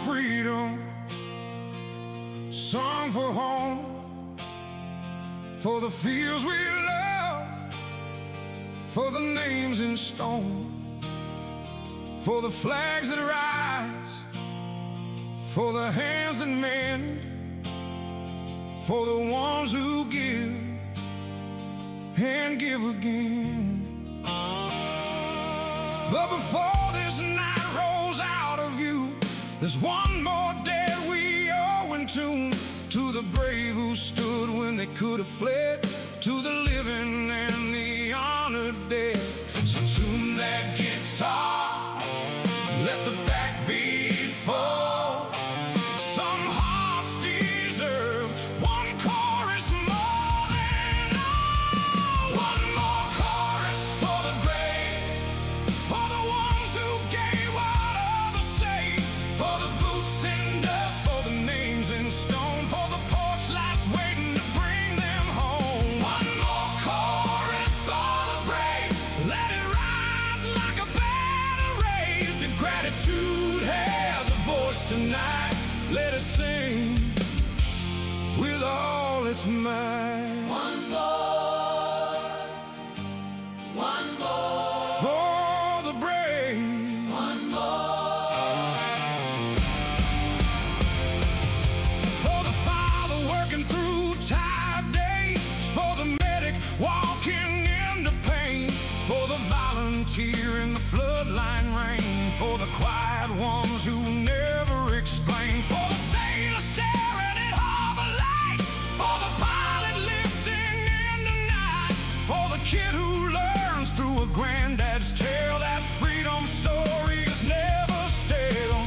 freedom, song for home, for the fields we love, for the names in stone, for the flags that rise, for the hands that mend, for the ones who give and give again. But before this night rolls out of you, there's one more debt we owe in tune, to the brave who stood when they could have fled, to the living and the honored dead. So tune that guitar, let the backbeat fall. Some hearts deserve one chorus more than all. One more chorus for the brave, for the ones who gave what others say, for the boots in dust, for the names in stone, for the porch lights waiting to bring them home. One more chorus for the brave, let it rise like a banner raised. If gratitude has a voice tonight, let it sing with all its might. One more for the brave. One more for the father working through tired days, for the medic walking into pain, for the volunteer in the floodline rain, for the quiet ones who never explain, for the sailor staring at harbor light, for the pilot lifting in the night, for the kid who learns through a granddad's tale that freedom story is never stale.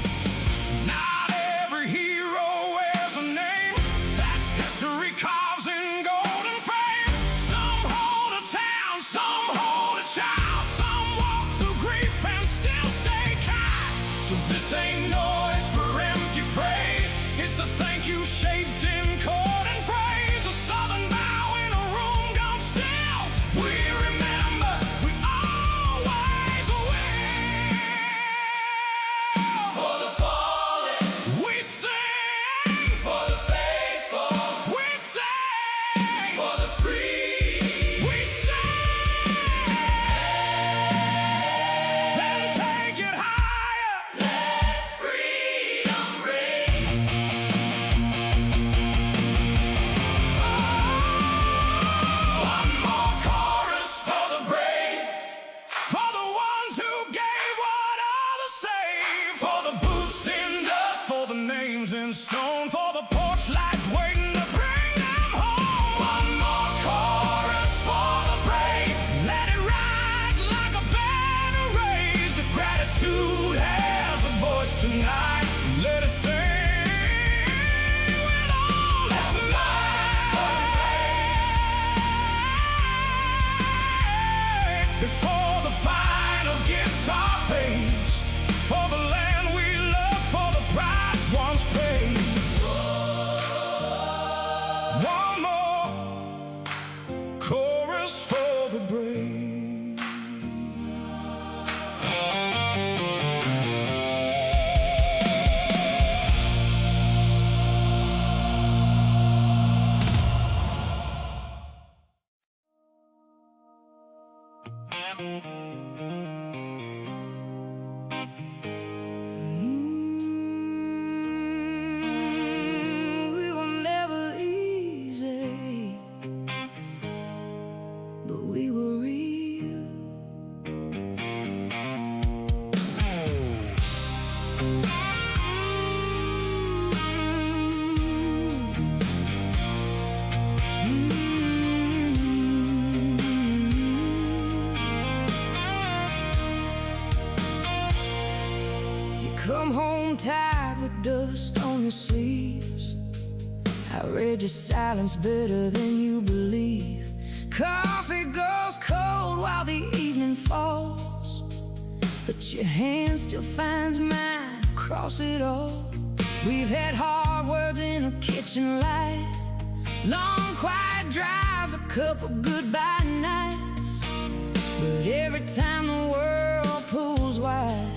Not every hero wears a name that history carves in golden frame. Some hold a town, some hold a child, some walk through grief and still stay kind. So this ain't noise for empty praise, it's a thank you shaped in chord and phrase. A southern bow in a room gone still. We remember, we always will. For the fallen, we sing. For the faithful, we sing. For the free, we sing. Then take it higher, let freedom ring. One more chorus for the brave, for the ones who gave what others saved, for the boots in dust, for the names in stone, for the porch lights waiting to bring them home. One more chorus for the brave, let it rise like a banner raised. If gratitude has a voice tonight, let it sing with all its might. Before the final guitar fades, for the land we love, for the price once paid. One more chorus for the brave. We were never easy, but we were real. You come home tired with dust on your sleeves. I read your silence better than you believe. Coffee goes cold while the evening falls, but your hand still finds mine across it all. We've had hard words in a kitchen light, long quiet drives, a couple goodbye nights. But every time the world pulls wide,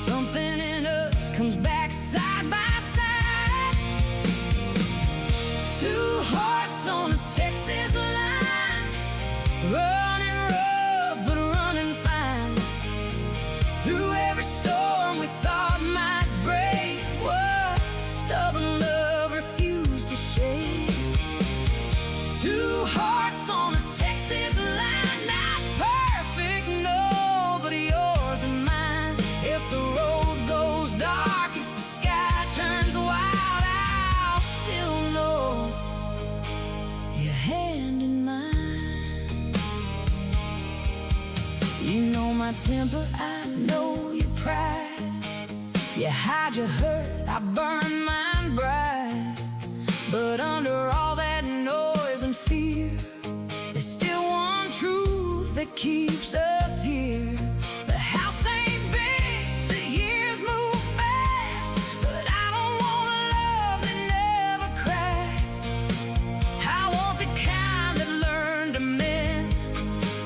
something in us comes back side by my temper, I know your pride. You hide your hurt, I burn mine bright. But under all that noise and fear, there's still one truth that keeps us here. The house ain't big, the years move fast, but I don't want a love that never cracked. I want the kind that learned to mend,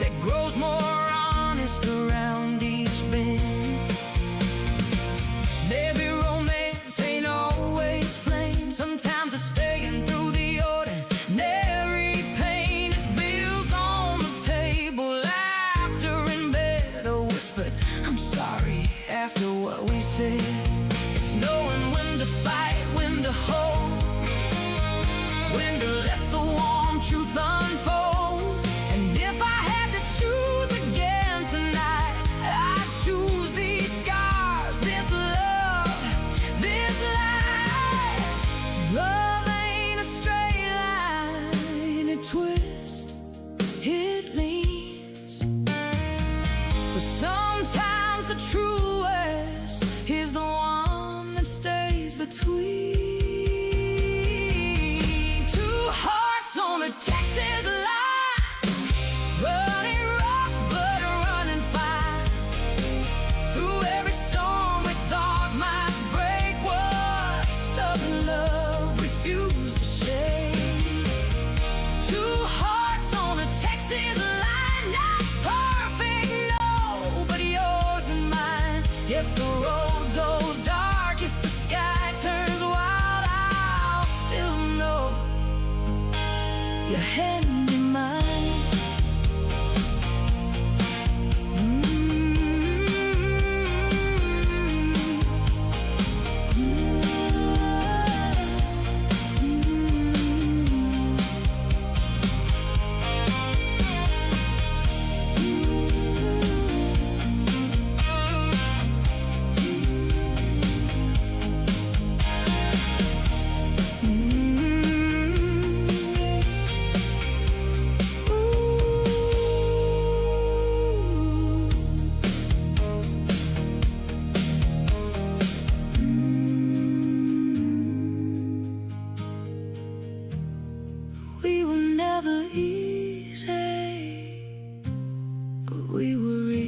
that grows more honest around each bend. Baby, romance ain't always flame. Sometimes it's staying through the ordinary pain. It's bills on the table, laughter in bed, a whispered I'm sorry after what we said. It's knowing when to fight, when to hold, when to let the warm truth unfold. And if I had to choose again tonight, I'd choose these scars, this love, this life. Love ain't a straight line, it twists, it leans. But sometimes the truest is the one that stays between two hearts on a Texas line, running rough but running fine. Through every storm we thought might break, what stubborn love refused to shake. Two hearts on a Texas line, not perfect, no, but yours and mine. If the road goes dark, if the sky turns wild, I'll still know your hand in mine. We were never easy, but we were real.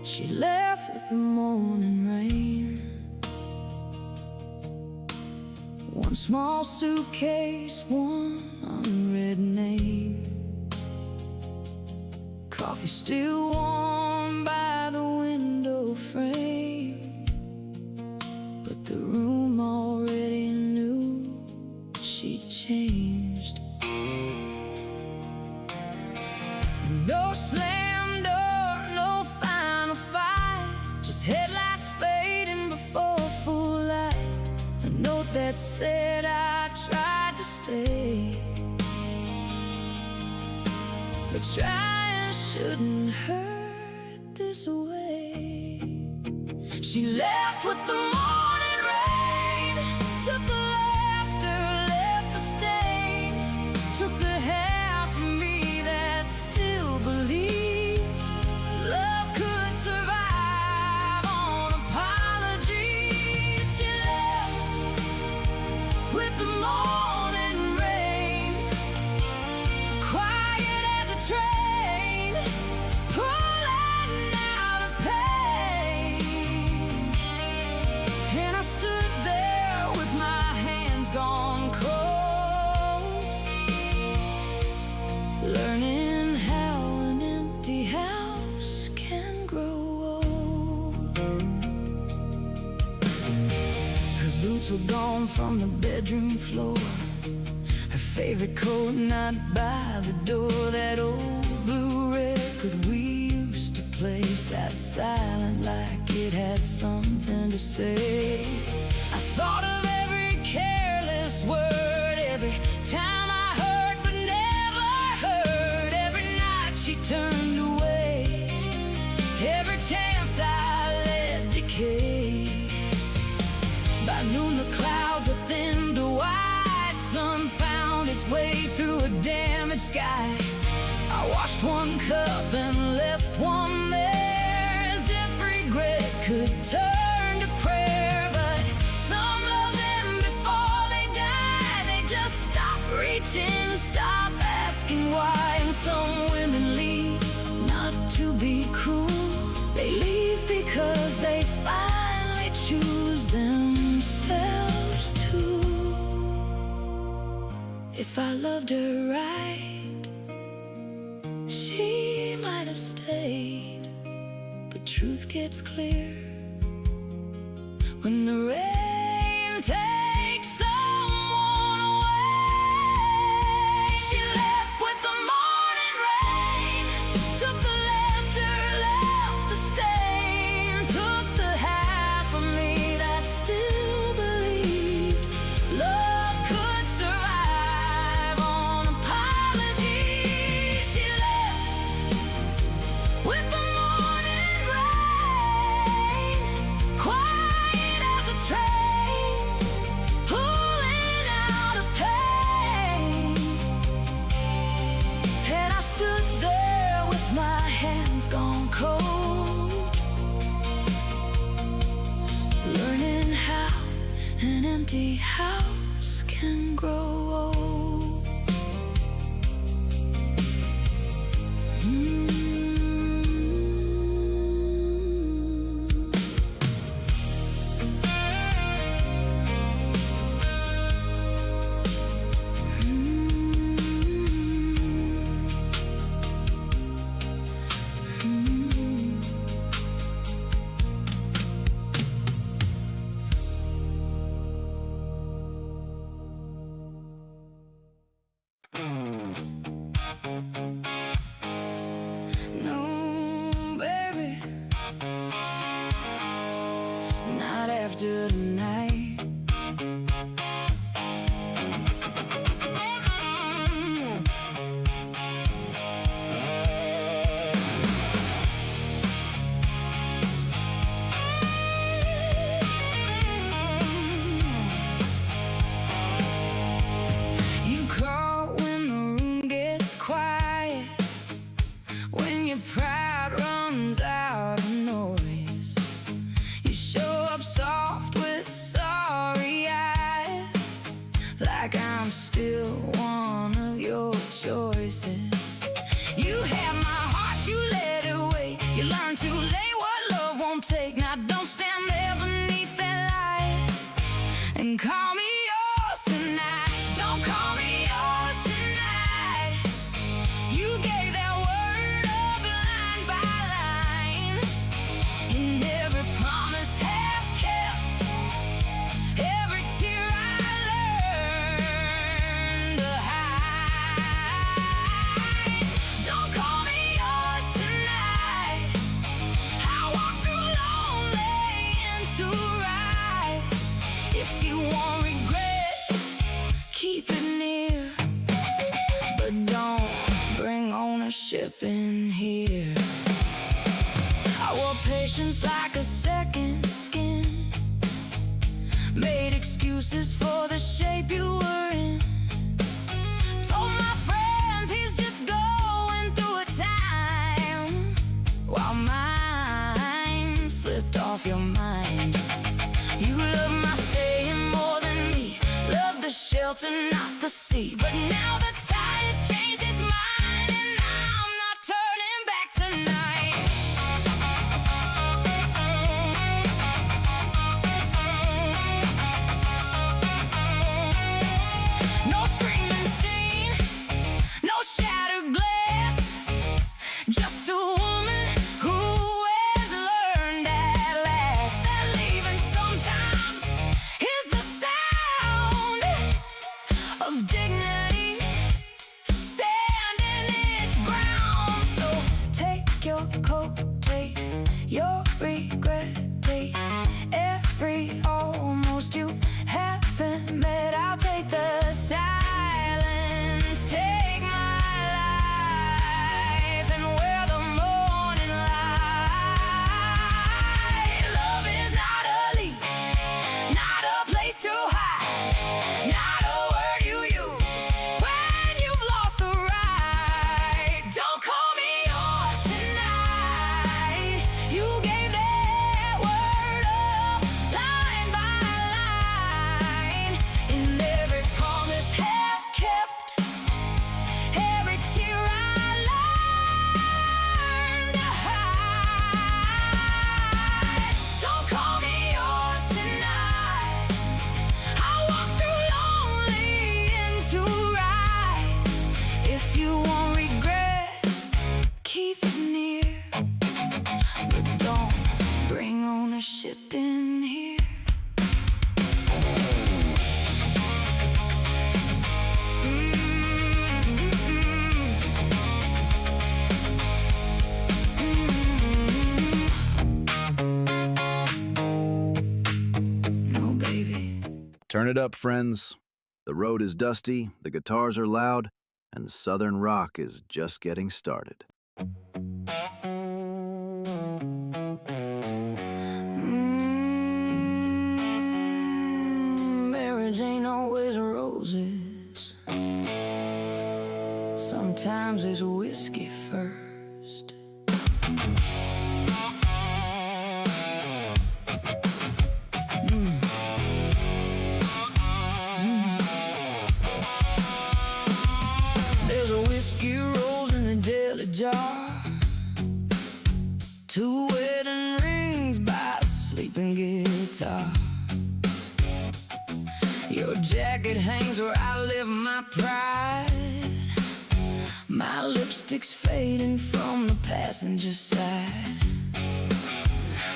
She left with the morning rain, one small suitcase, one unread name. Coffee still warm by the window frame, but the room already knew she'd changed. No slam door, no final fight, just headlights fading before full light. A note that said I tried to stay, but trying shouldn't hurt this way. She left with the morning rain, took the laughter, left the stain, took the half of me that still believed love could survive on apologies. She left with the morning rain, quiet as a train, pulling out of pain. And I stood there with my hands gone cold, learning how an empty house can grow old. Her boots were gone from the bedroom floor, her favorite coat not by the door. That old blue record we used to play sat silent like it had something to say. I thought of every careless word every time I heard, but sky. I washed one cup and left one there, as if regret could turn to prayer. But some love them before they die. They just stop reaching, stop asking why. And some women leave not to be cruel. They leave because they finally choose themselves too. If I loved her right, she might have stayed. But truth gets clear when the rain takes someone away. She left with the morning rain, took the laughter, left the stain, took the half of me that still believed love could survive on apology. She left with the morning rain, quiet as a train, pulling out of pain. And I stood there with my hands gone cold, learning how an empty house can grow old. No, baby, not after tonight. You call when the room gets quiet, when your pride runs out of noise. You show up soft with sorry eyes, like I'm still one of your choices. You had my heart, you let it away. You learned too late what love won't take. Now don't stand there beneath that light and call me yours tonight. Don't call me yours tonight. You gave that word up line by line, and every promise half kept, every tear I learned to hide. Don't call me yours tonight. I walk through lonely into right. If you want regret, keep it near, but don't bring ownership in here. I wore patience like a second skin, made excuses for the shape you were in. Told my friends he's just going through a time, while mine slipped off your mind. You love my staying more than me, love the shelter, not the sea. But now the tide has changed, it's mine, and I'm not turning back tonight. No screaming scene, no shattered glass, just a woman who has learned at last that leaving sometimes is the sound of dignity Turn it up, friends. The road is dusty, the guitars are loud, and Southern rock is just getting started. Marriage ain't always roses. Sometimes it's whiskey first. There's a whiskey rose in a deli jar, 2 wedding rings by a sleeping guitar. Your jacket hangs where I live my pride. My lipstick's fading from the passenger side.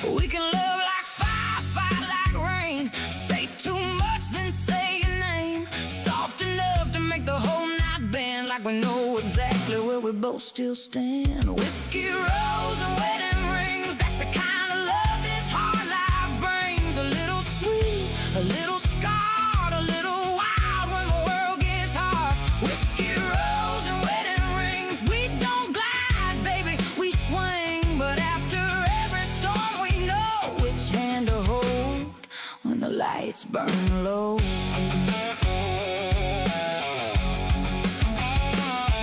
We can love like fire, fight like rain. Say too much, then say your name. Soft enough to make the whole night bend, like we know exactly where we both still stand. Whiskey, rose, and wedding rings, that's the kind of love this hard life brings. A little sweet, a little scarred, a little wild when the world gets hard. Whiskey, rose, and wedding rings, we don't glide, baby, we swing. But after every storm we know which hand to hold when the lights burn low.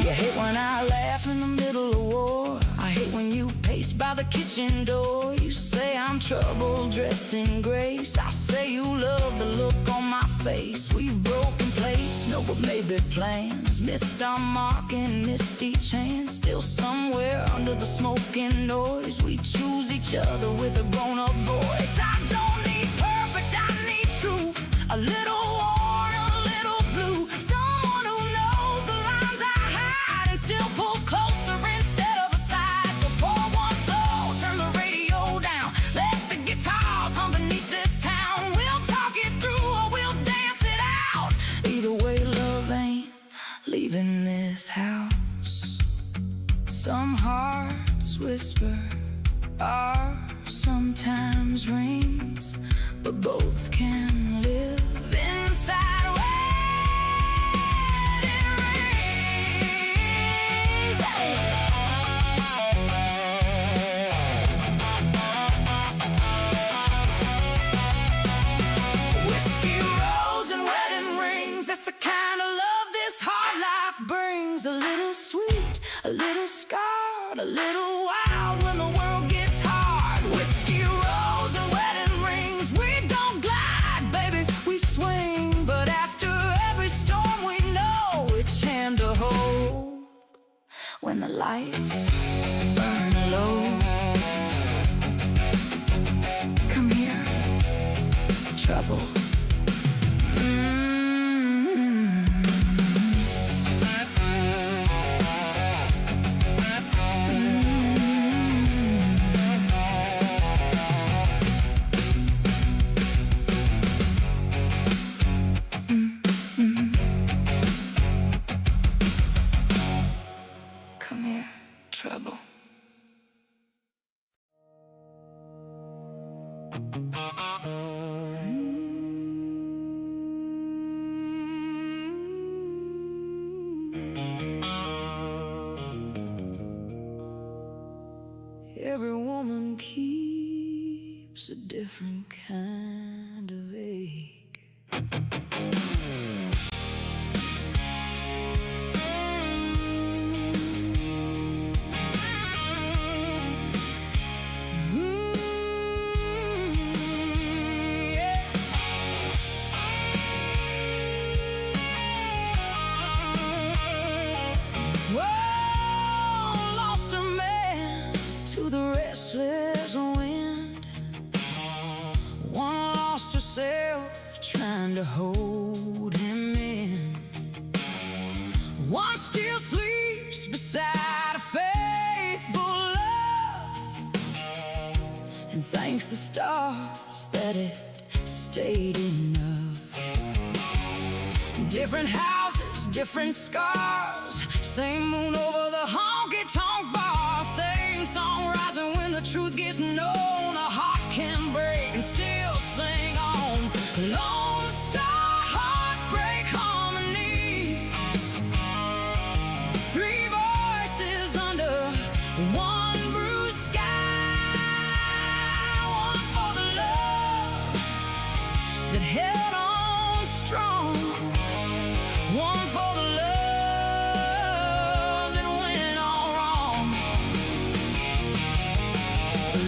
You hate when I laugh in the middle of war. I hate when you pace by the kitchen door. You say I'm trouble dressed in grace. I say you love the look on my face. We've broken plates, no but maybe plans. Missed our mark and missed each hand. Still somewhere under the smoking noise, we choose each other with a grown-up voice. I don't need perfect, I need true. A little worn, a little blue. Someone who knows the lines I hide and still pulls closer instead of aside. So pour one slow, turn the radio down. Let the guitars hum beneath this town. We'll talk it through or we'll dance it out. Either way, love ain't leaving this house. Some hearts whisper, ours sometimes rings, but both can live inside wedding rings. Whiskey, rose, and wedding rings, that's the kind of love this hard life brings. A little sweet, a little scarred, a little wild when the world gets hard. Whiskey, rose, and wedding rings, we don't glide, baby, we swing. But after every storm we know which hand to hold when the lights burn low. Come here, trouble. Come here, trouble. Every woman keeps a different kind of ache. Trying to hold him in. One still sleeps beside a faithful love, and thanks the stars that it stayed enough. Different houses, different scars, same moon over the honky-tonk bar, same song rising when the truth gets known. A heart can break and still sing on. Lone Star. that held on strong. One for the love that went all wrong.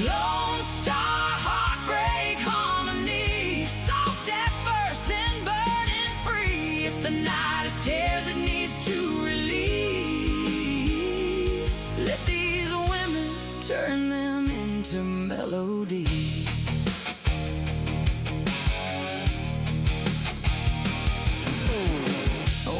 Lone Star, heartbreak, harmony. Soft at first, then burning free. If the night is tears, it needs to release. Let these women turn them into melodies.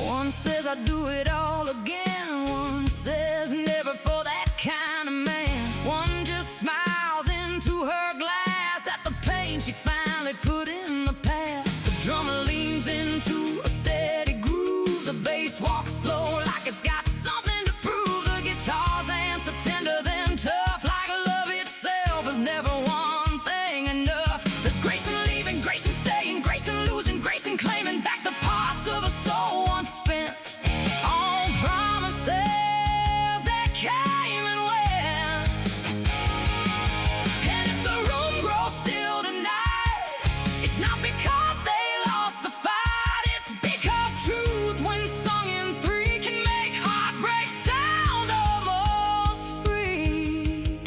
One says I'd do it all again. One says never for that kind of man. One just smiles into her glass at the pain she finally put in the past. The drummer leans into a steady groove. The bass walks slow like it's got something to prove. The guitar's answer tender than tough, like love itself is never one thing enough. There's grace in leaving, grace in staying, grace in losing, grace in claiming back the parts of a soul once spent on promises that came and went. And if the room grows still tonight, it's not because they lost the fight, it's because truth, when sung in three, can make heartbreak sound almost free.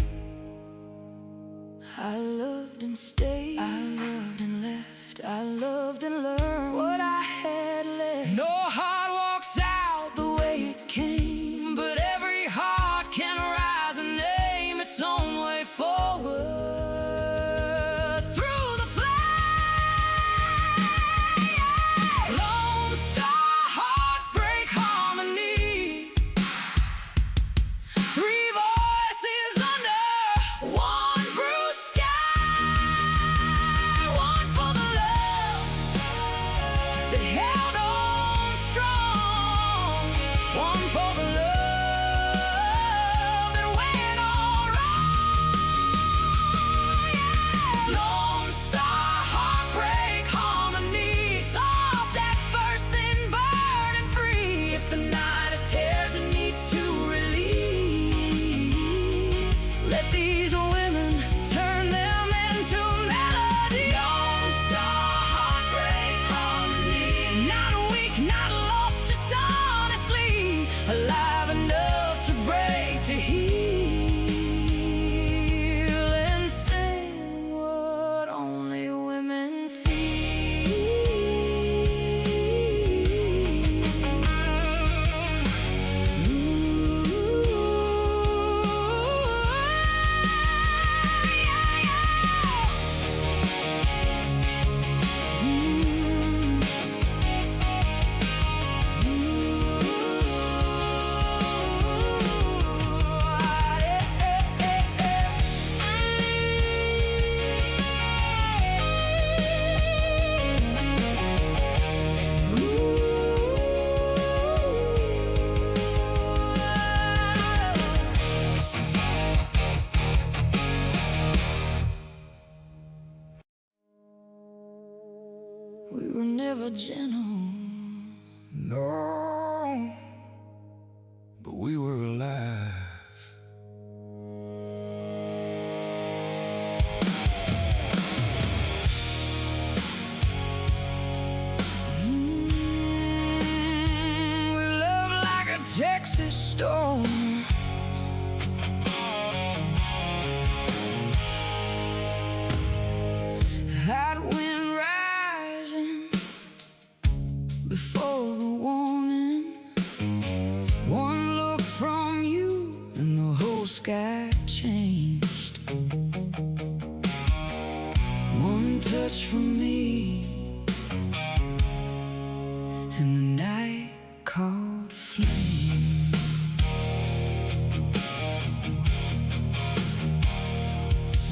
I loved and stayed, I loved and left, I loved and learned what I had left. No heart walks out the way it came, but every heart can rise and name its own way forward through the flame. Lone Star, heartbreak, harmony. Three voices under one bruised sky. One for the love that held on strong. One for the love that went all wrong. Yeah. Lone Star, heartbreak, harmony. Soft at first, then burning free. If the night is tears, it needs to release. Let these women turn them into melody. Lone Star, heartbreak, harmony. Not weak, not lost, just honestly alive enough to break, to heal, and sing what only women feel. We were never gentle, No, but we were alive. we love like a Texas storm. Hot wind rising before the warning. One look from you and the whole sky changed. One touch from me and the night caught flame.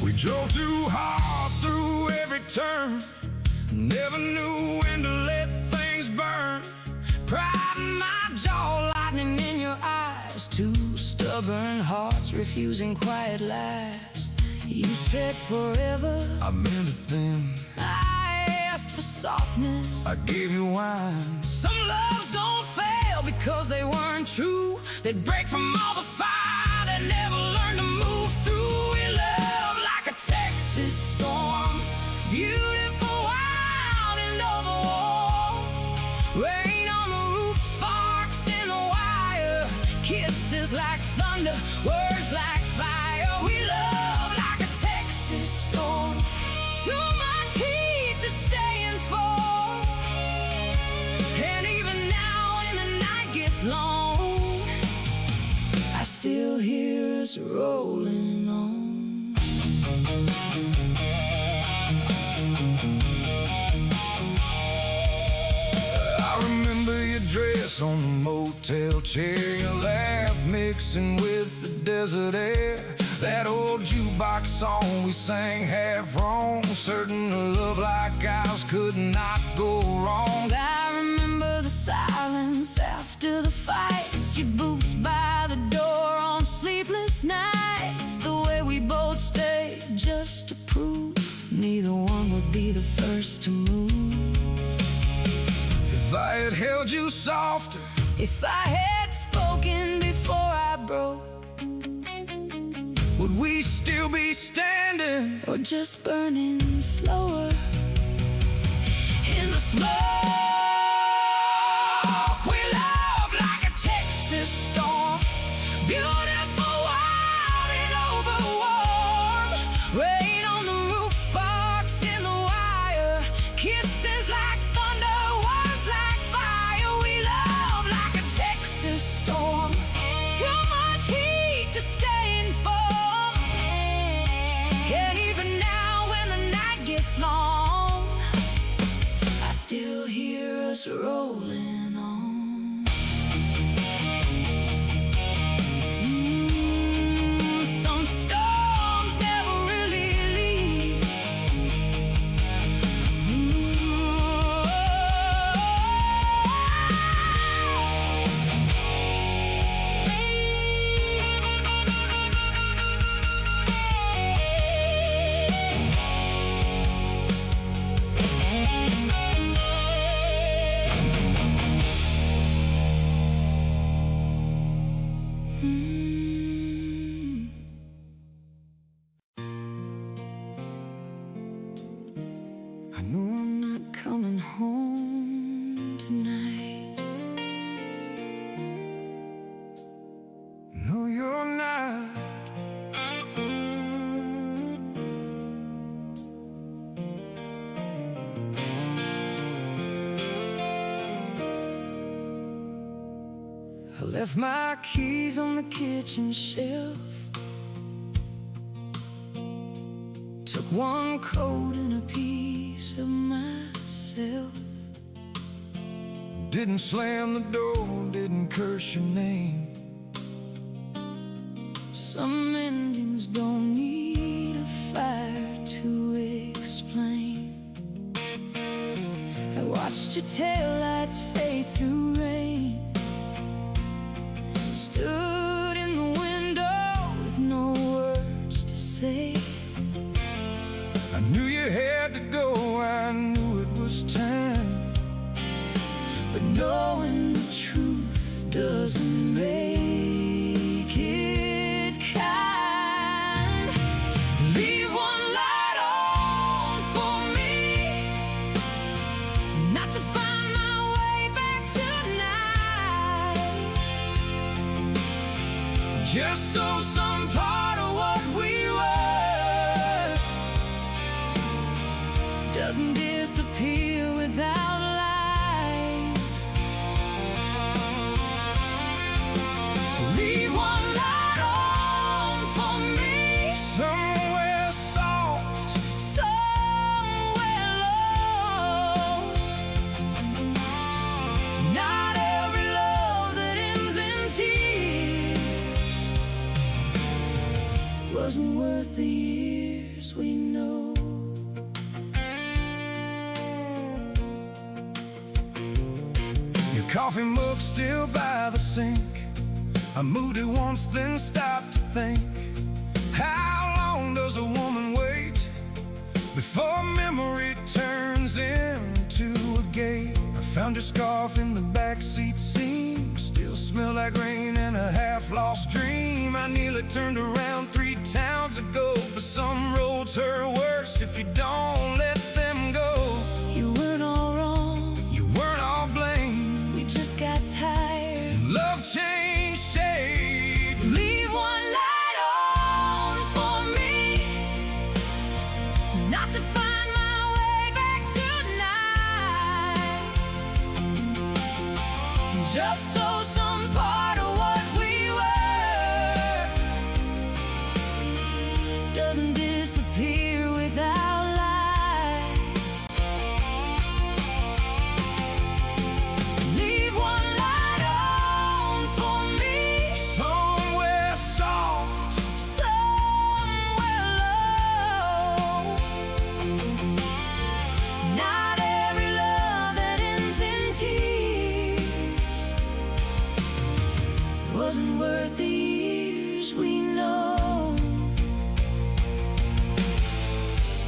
We drove too hard through every turn, never knew when to let things burn. Pride in my jaw, lightning in your eyes. Two stubborn hearts refusing quiet last. You said forever, I meant it then, I asked for softness. I gave you wine. Some loves don't fail because they weren't true. They'd break from all the fire they never learned to move through. We love like a Texas storm, beautiful, wild, kisses like thunder, words like fire. We love like a Texas storm, too much heat to stay in for. And even now when the night gets long, I still hear us rolling on. I remember your dress on the motel chair, your laugh mixing with the desert air. That old jukebox song we sang half wrong, certain a love like ours could not go wrong. I remember the silence after the fights, your boots by the door on sleepless nights. The way we both stayed just to prove neither one would be the first to move. If I had held you softer, if I had spoken before I broke, would we still be standing or just burning slower in the smoke? We love like a Texas storm, beautiful, wild, and overwarm. Rain on the roof, sparks in the wire, kisses like thunder, words like fire. We love like a Texas storm, too much heat to stay in for. And even now when the night gets long, I still hear us rolling on. Some storms never really leave. I know I'm not coming home tonight. no you're not. I left my keys on the kitchen shelf, took one coat and a piece of myself. Didn't slam the door, didn't curse your name. Some endings don't need a fire to explain. I watched your taillights fade through rain, stood in the window with no words to say. I knew you had to go, I knew it was time, But knowing the truth doesn't make it kind. Leave one light on for me, not to find my way back tonight. just so some part of what we were doesn't disappear without light. Leave one light on for me, somewhere soft, somewhere low. Not every love that ends in tears wasn't worth the years we know. your coffee mug still by the sink. I moved it once, then stopped to think. How long does a woman wait before memory turns into a gate? I found your scarf in the backseat seam, still smell like rain and a half-lost dream. I nearly turned around 3 towns ago, but some roads hurt worse if you don't let them go. You weren't all wrong, You weren't all blamed. we just got tired. Love changed shape just so some part of what we were doesn't disappear without light. Leave one light on for me, Somewhere soft, somewhere low. Not every love that ends in tears wasn't worth the years we know.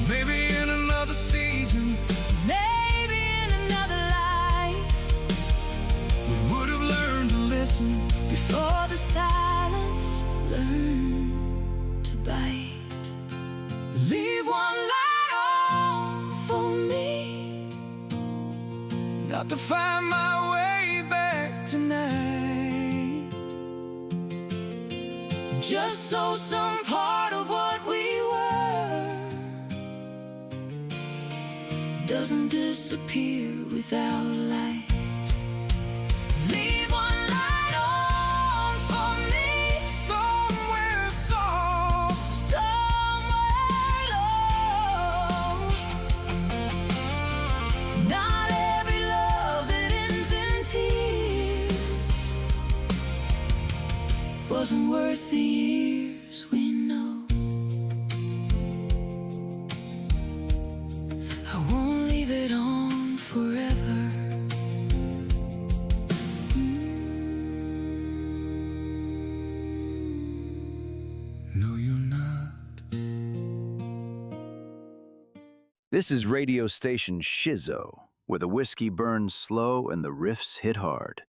maybe in another season Maybe in another life we would have learned to listen. before the silence learned to bite. Leave one light on for me, Not to find my way back tonight. just so some part of what we were doesn't disappear without light. Leave one light on for me, Somewhere soft, somewhere low. Not every love that ends in tears wasn't worth the years we know. I won't leave it on forever. no you're not. This is radio station Shizzo, where the whiskey burns slow and the riffs hit hard.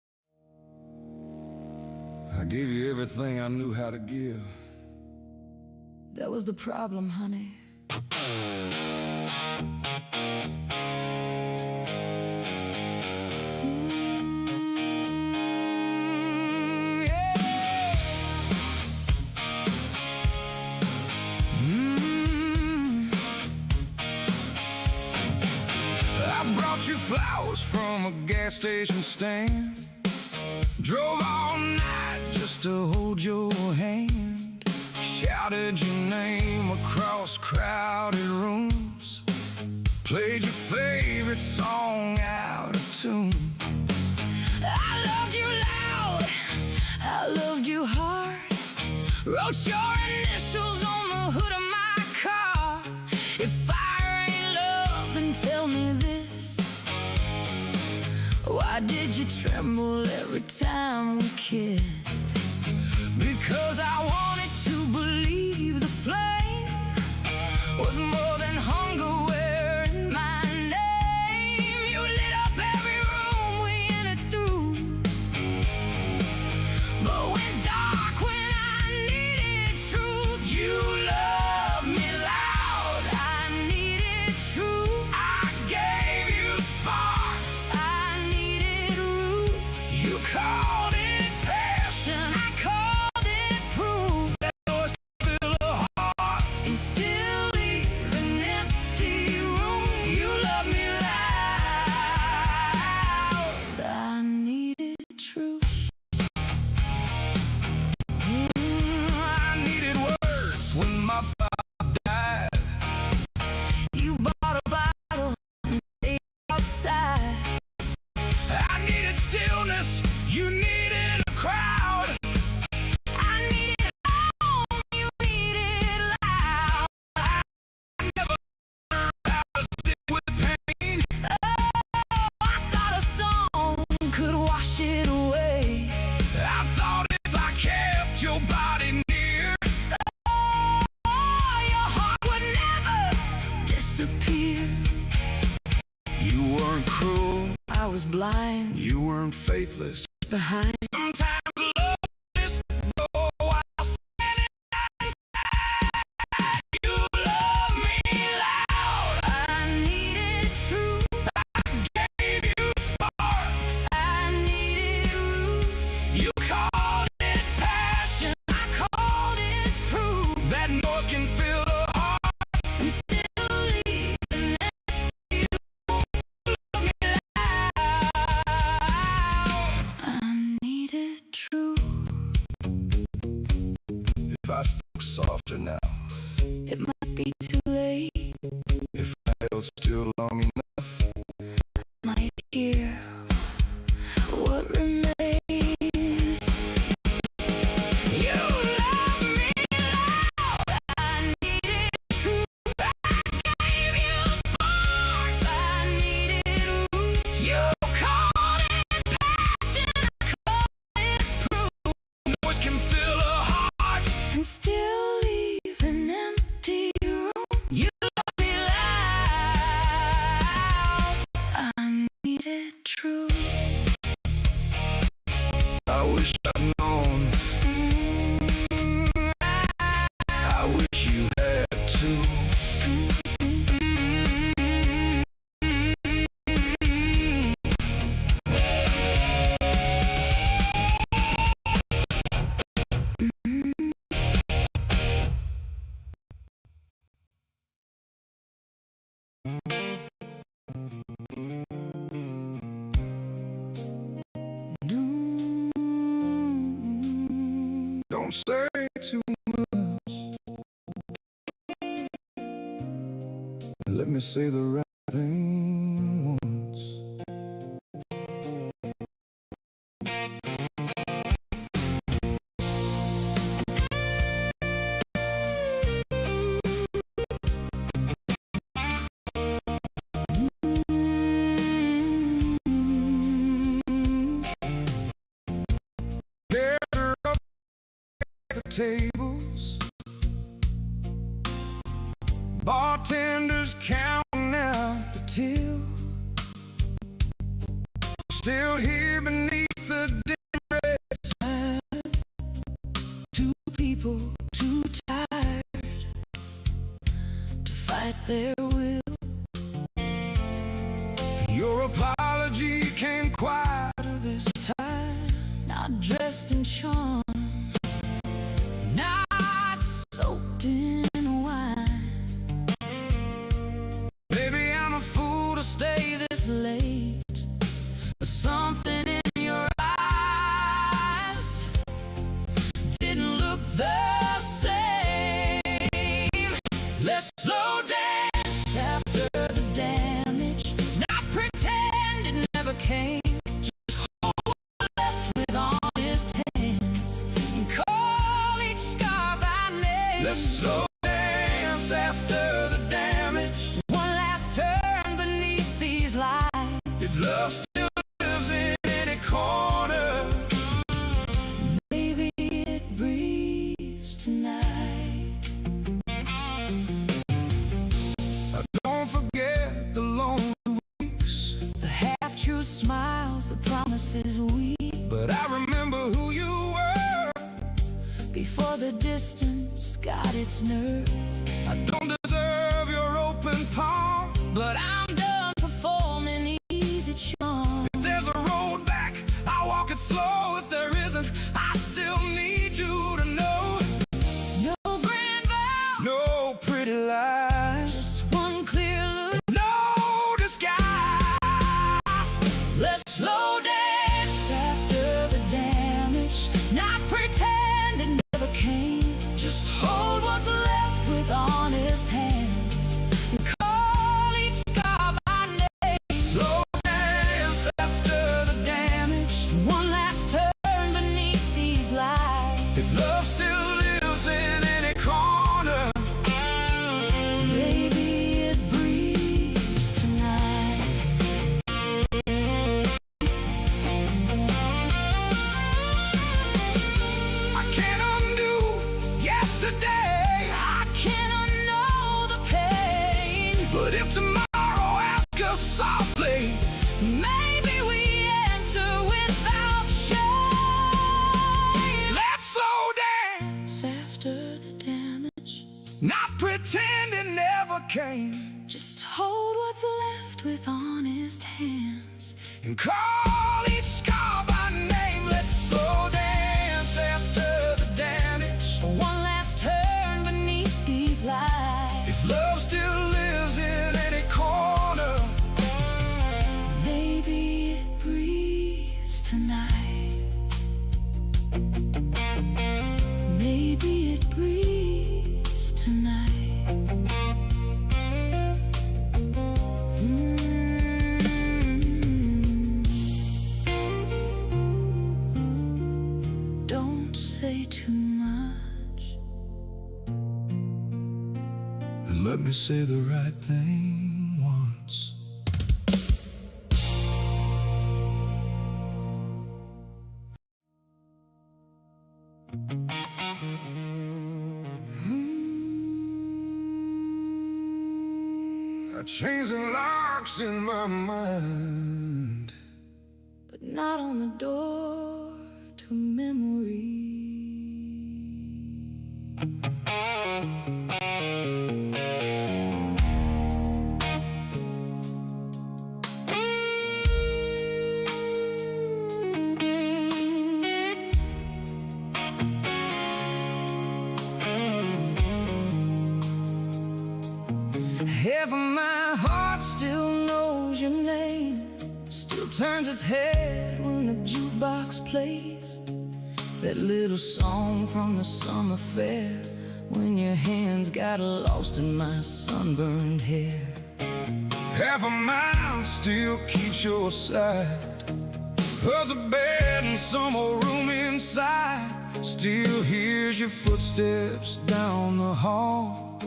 I gave you everything I knew how to give. That was the problem, honey. I brought you flowers from a gas station stand. Drove all night just to hold your hand. Shouted your name across crowded rooms. Played your favorite song out of tune. I loved you loud, I loved you hard. Wrote your initials on the hood of my car. If fire ain't love, then tell me this: why did you tremble every time we kissed? Because I wanted to believe the flame was more than hunger wearing my name. You lit up every room we entered through. But when dark, when I needed truth, you loved me loud. I needed truth. I gave you sparks. I needed roots, You called it passion. I called it proof, Fill a heart. and still leave an empty room. You love me loud, I needed truth. I needed words when my father died. You bought a bottle and stayed outside. I needed stillness. You needed a crowd. I needed home, you needed loud. Never learned how to sit with pain. I thought a song could wash it away. I thought if I kept your body near, Oh, your heart would never disappear. you weren't cruel. I was blind You weren't faithless. behind. Sometimes love is so wild. You love me loud. I needed truth, Gave you sparks. I needed roots, You called it passion. I called it proof, That noise can fill a heart. and still leave an empty room. I Don't say too much. Let me say the right thing once. Tables, bartenders counting out the till, still here beneath the dim red sign. Two people too tired to fight their will. Your apology came quieter this time, not dressed in charm, not soaked in wine. Maybe I'm a fool to stay this late, but something in your eyes didn't look the same. Let's slow dance after the damage, not pretend it never came. Just hold what's left with honest hands and call each scar by name. Let's slow dance after the damage, one last turn beneath these lights. If love still lives in any corner, maybe it breathes tonight. Now don't forget the lonely weeks, the half-truth smiles, the promises weak. But I remember who you were before the distance got its nerve. I don't deserve your open palm, but I'm done performing easy charm. If there's a road back, I'll walk it slow. If there isn't, I still need you to know. No grand vow, no pretty lies, just one clear look, no disguise. Let's slow dance after the damage, not pretend it never came. Just hold what's left with honest hands and call each scar by name. Slow dance after the damage, one last turn beneath these lights. If love still lives in any corner, maybe it breathes tonight. I can't undo yesterday, I can't unknow the pain. But if tomorrow asks us softly, maybe we answer without shame. Let's slow dance after the damage, not pretend it never came. Just hold what's left with honest hands and call each scar by name. Let's slow dance after the damage, one last turn beneath these lights. If love still lives in any corner, maybe it breathes tonight. Maybe it breathes tonight. Don't say too much, and let me say the right thing once. I changed the locks in my mind, but not on the door to memory. Heaven, my heart still knows your name, still turns its head when the jukebox plays. That little song from the summer fair, when your hands got lost in my sunburned hair. Half a mile still keeps your side, other bed and some more room inside. Still hears your footsteps down the hall,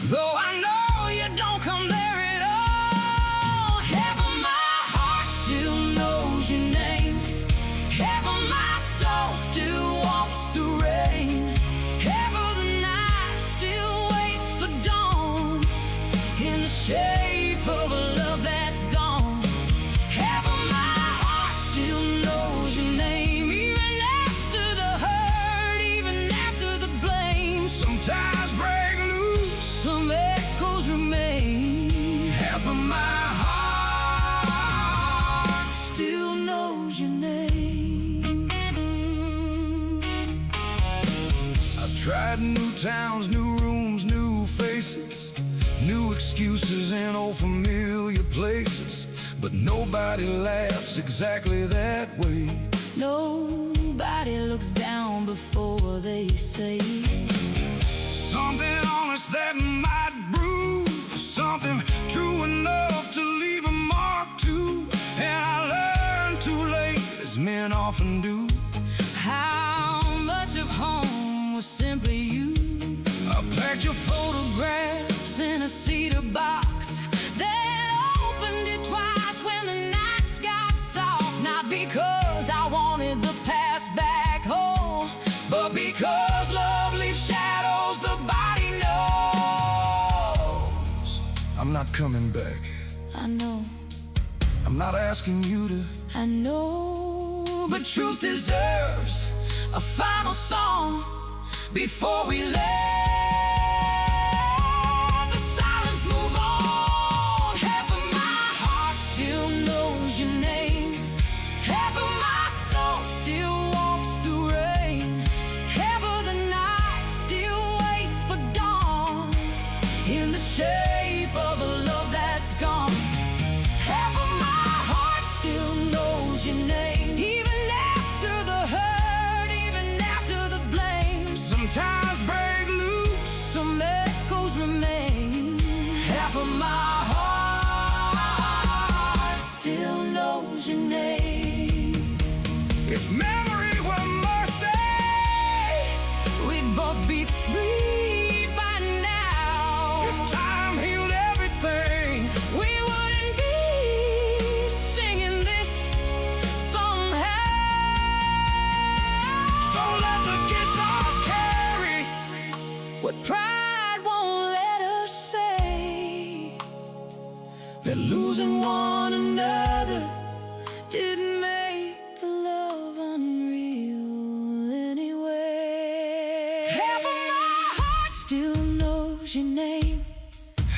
though I know you don't come there at all. Half of my heart still knows your name, half of my soul still walks through rain, half of the night still waits for dawn in the shape of a love that's gone. Half of my heart still knows your name, even after the hurt, even after the blame. Sometimes break loose, some echoes remain. Half of my heart still knows your name. I've tried new towns, new rooms, new faces, new excuses in old familiar places, but nobody laughs exactly that way. Nobody looks down before they say Something honest that might bruise, something true enough to leave a mark too. And I learned too late, as men often do, how much of home was simply you. I packed your Photographs in a cedar box, then opened it twice when the nights got soft. Not because I wanted the past back home, but because love leaves shadows the body knows. I'm not coming back. I know, I'm not asking you to. I know, but truth deserves a final song before we let the silence move on. Half of my heart still knows your name, half of my soul still walks through rain, half of the night still waits for dawn in the shape of a love that's gone. Half of my heart still knows your name, even after the hurt, even after the blame. Sometimes break loose, Some echoes remain. Half of my heart still knows your name. if memory were mercy, We'd both be free by now. if time healed everything, We wouldn't be singing this somehow. so let the guitars carry What pride won't let us say, that losing one another didn't make the love unreal anyway. Half of my heart still knows your name,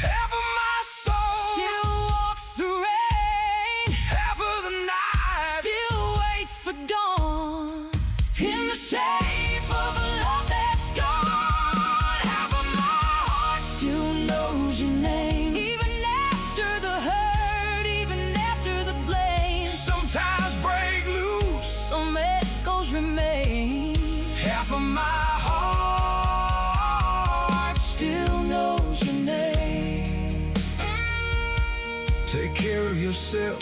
half of my soul, still walks through rain, half of the night. still waits for dawn in the shape of a love that's gone. Half of my heart still knows your name, even after the hurt, even after the blame. Sometimes break loose, Some echoes remain. half of my heart Still knows your name. take care of yourself.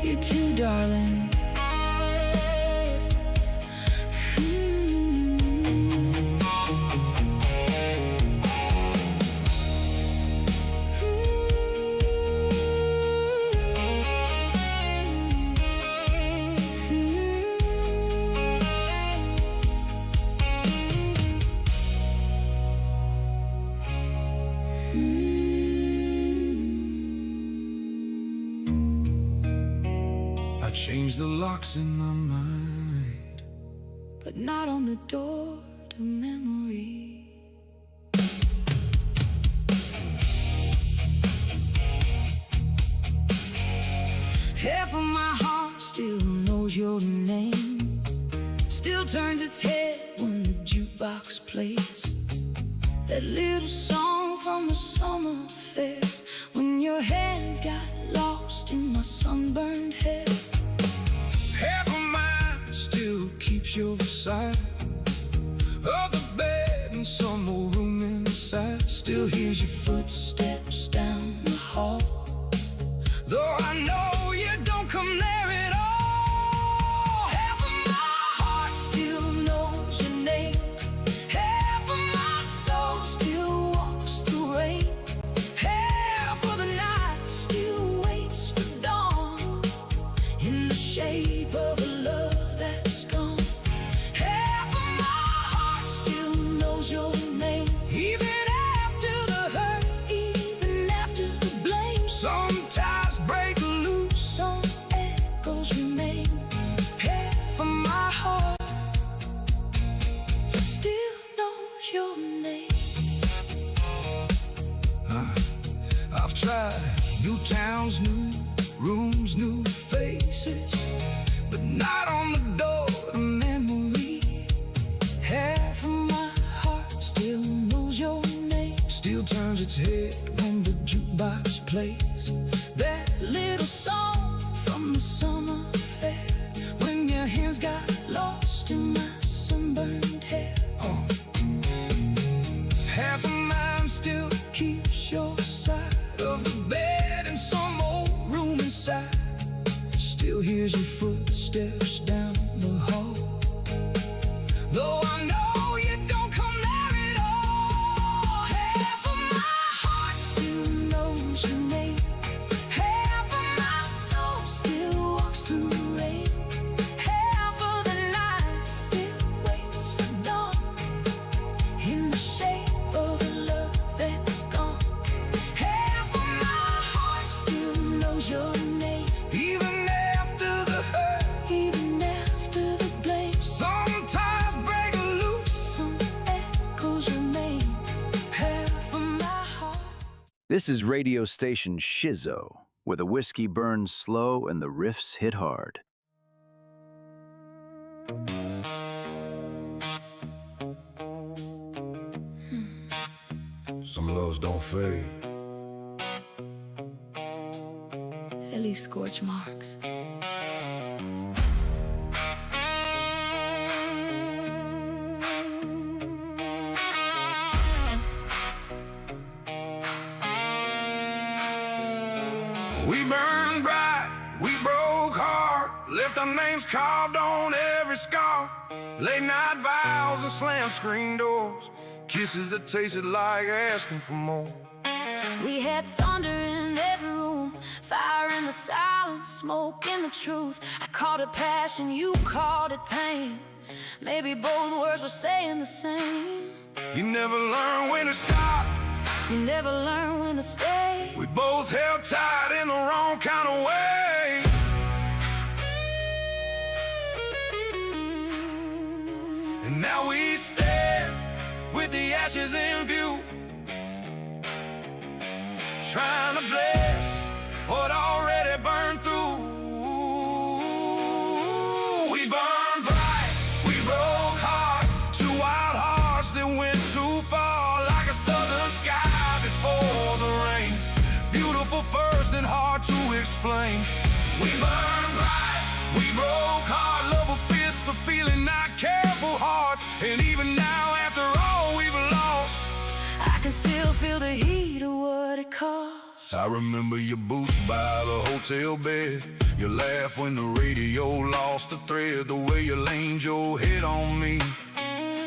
You too, darling. I changed the locks in my mind, But not on the door to memory. Half of my heart still knows your name, still turns its head when the jukebox plays that little song from the summer fair, when your hands got lost in my sunburned hair. half of mine side of the bed and some more room inside. Still hears your footsteps down the hall, though I know you don't come there at all. Half of my heart still knows your name. Half of my soul still walks through rain. Half of the night still waits for dawn in the shape of a love that's gone. Half of my heart still knows your name, even after the hurt, even after the blame. Some ties break loose, some echoes remain. Half of my heart still knows your name. I've tried new towns, new rooms, new faces, but not on the door to memory. Half of my heart still knows your name, still turns its head when the jukebox plays that little song from the summer fair, when your hands got lost in my sunburned hair. Half of mine still keeps your side of the bed and some old room inside. Still hears your footsteps down the hall, though I know you don't come there at all. Half of my heart still knows your name. Half of my soul still walks through rain. Half of the night still waits for dawn in the shape of a love that's gone. Half of my heart still knows your name, even after the hurt, even after the blame. Some ties break loose, some echoes remain. Half of my heart. This is radio station Shizzo, where the whiskey burns slow and the riffs hit hard. Some loves don't fade. At least scorch marks. We burned bright, we broke hard, left our names carved on every scar. Late night vows and slammed screen doors, kisses that tasted like asking for more. We had thunder in every room, fire in the silence, smoke in the truth. I called it passion, you called it pain. Maybe both words were saying the same. You never learn when to stop, You never learn when to stay. we both held tight in the wrong kind of way. And now we stand with the ashes in view, trying to bless what already burned through. We burned bright, we broke hard, two wild hearts that went too far, like a southern sky before the rain. Beautiful first and hard to explain. We burned bright, we broke hard, love a fist of feeling, not careful hearts. And even now, after all we've lost, I can still feel the heat of what it cost. I remember your boots by the hotel bed, your laugh when the radio lost the thread, the way you leaned your head on me,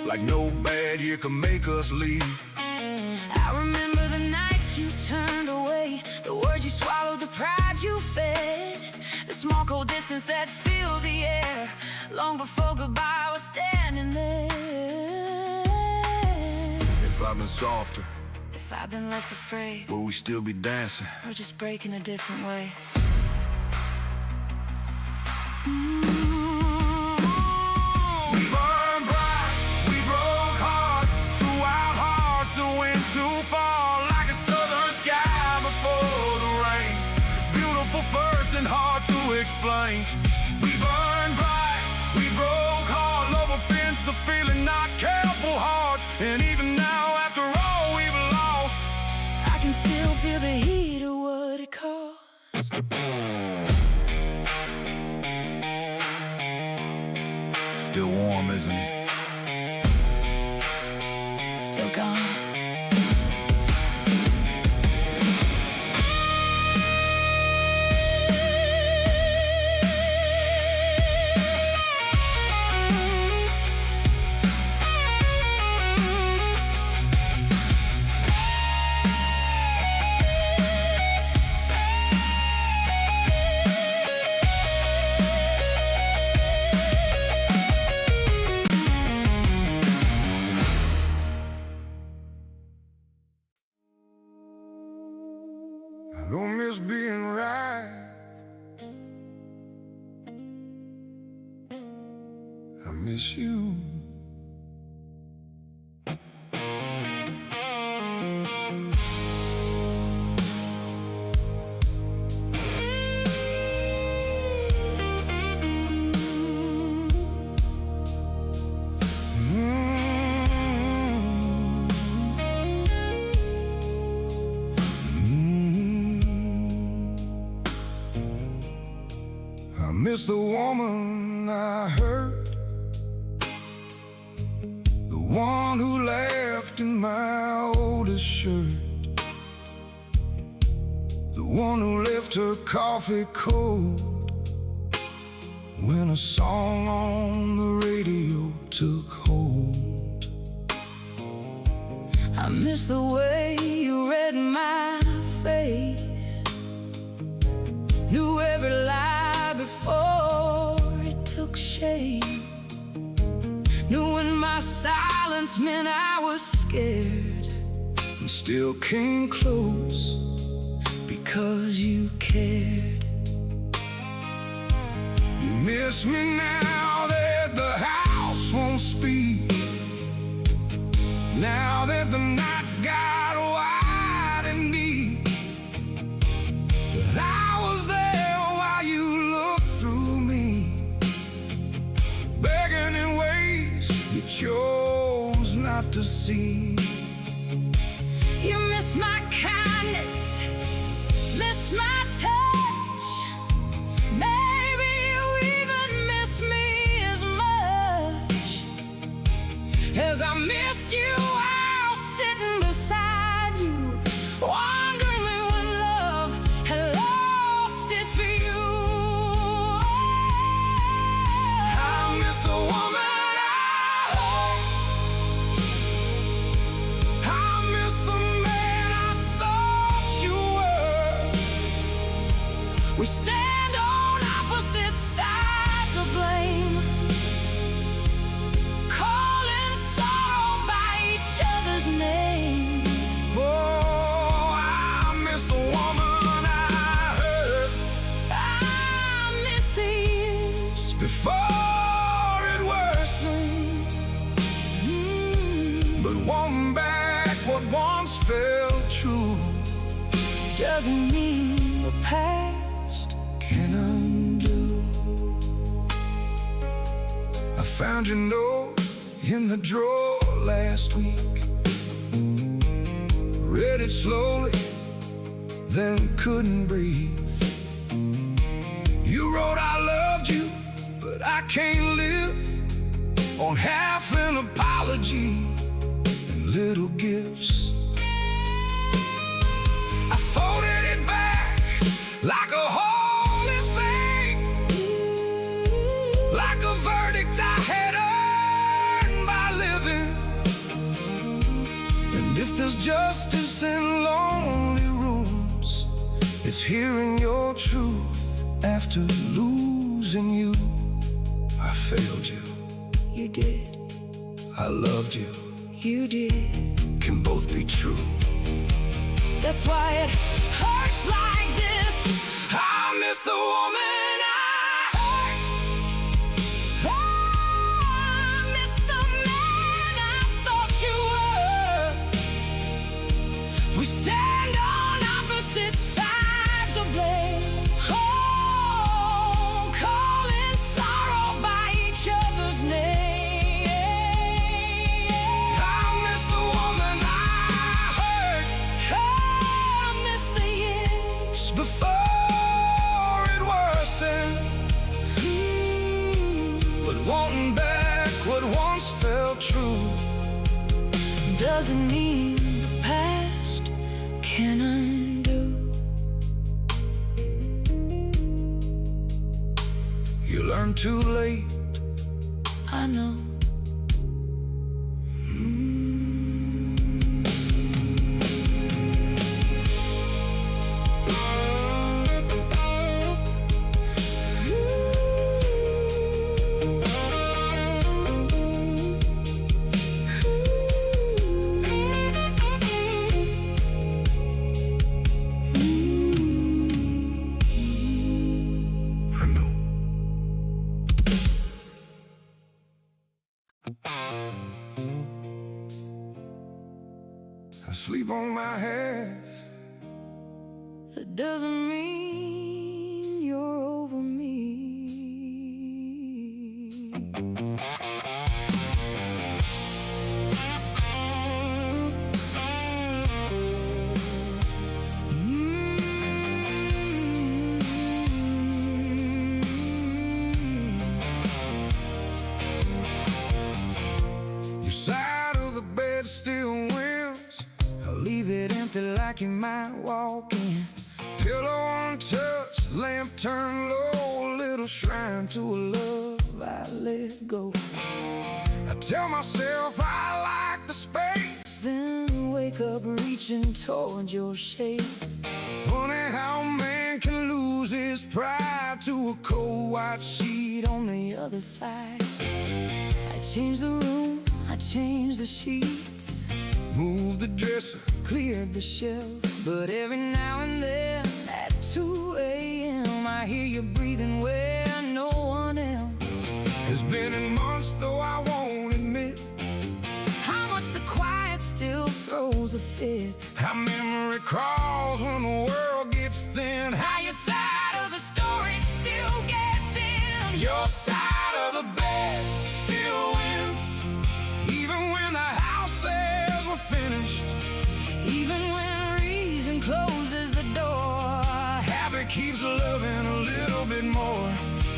like no bad year could make us leave. I remember the nights you turned away, the words you swallowed, the pride you fed, the small cold distance that filled the air. Long before goodbye, I was standing there. If I've been softer, If I've been less afraid, will we still be dancing? or just breaking a different way? We burned bright, we broke hard, two wild hearts that went too far, like a southern sky before the rain. Beautiful first and hard to explain. We burned bright, we broke hard, love a fence of feeling, not careful hearts. And even now, after all we've lost, I can still feel the heat of what it cost. still warm, isn't he? Still gone. I don't miss being right. I miss you. I miss the woman I hurt, the one who laughed in my oldest shirt, the one who left her coffee cold when a song on the radio took hold. I miss the way you read my face, knew every lie before it took shape, knew when my silence meant I was scared, And still came close because you cared. You miss me now that the house won't speak, now that the nights got wide and deep. But I was there while you looked through me, begging in ways you chose not to see. You miss my kindness, miss my touch. Maybe you even miss me as much as I missed you while sitting beside you, wondering when love had lost its view. I miss the woman I hurt, I miss the man I thought you were. We stand on opposite sides of blame, calling sorrow by each other's name. Oh, I miss the woman I hurt I miss the years before it worsened, but wanting back what once felt true doesn't mean the past can undo. I found your note in the drawer last week, read it slowly, then couldn't breathe. You wrote I loved you, but I can't live on half an apology and little gifts. I folded it back like a holy thing, like a verdict I had earned by living. And if there's justice in lonely rooms, it's hearing your truth after losing you. I failed you, you did, I loved you, you did. can both be true. That's why it hurts like this. I miss the woman I hurt, I miss the man I thought you were. We stand on opposite sides of blame, oh, calling sorrow by each other's name. I miss the woman I hurt I miss the years before it worsened, but wanting back doesn't mean the past can undo. You learn too late, I know. I sleep on my half. That doesn't mean you're over me. Your side of the bed still wins. I'll leave it empty like you might walk in. Pillow untouched, lamp turned low, Little shrine to a love I let go. I tell myself I like the space. Then wake up reaching towards your shape. Funny how a man can lose his pride to a cold white sheet On the other side, I change the room, I change the sheets, move the dresser. cleared the shelf. But every now and then at 2 a.m. I hear you breathing where no one else Has been in months, though I won't admit how much the quiet still throws a fit. how memory crawls when the world gets thin. How your side of the story still gets in. Your side of the bed still wins, even when the house says we're finished. Even when reason closes the door, Habit keeps loving a little bit more.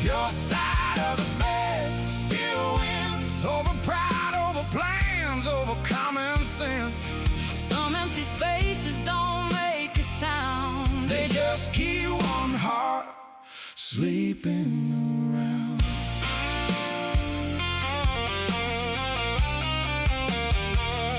Your side of the bed still wins, over pride, over plans, over common sense. some empty spaces don't make a sound. They just keep one heart sleeping around.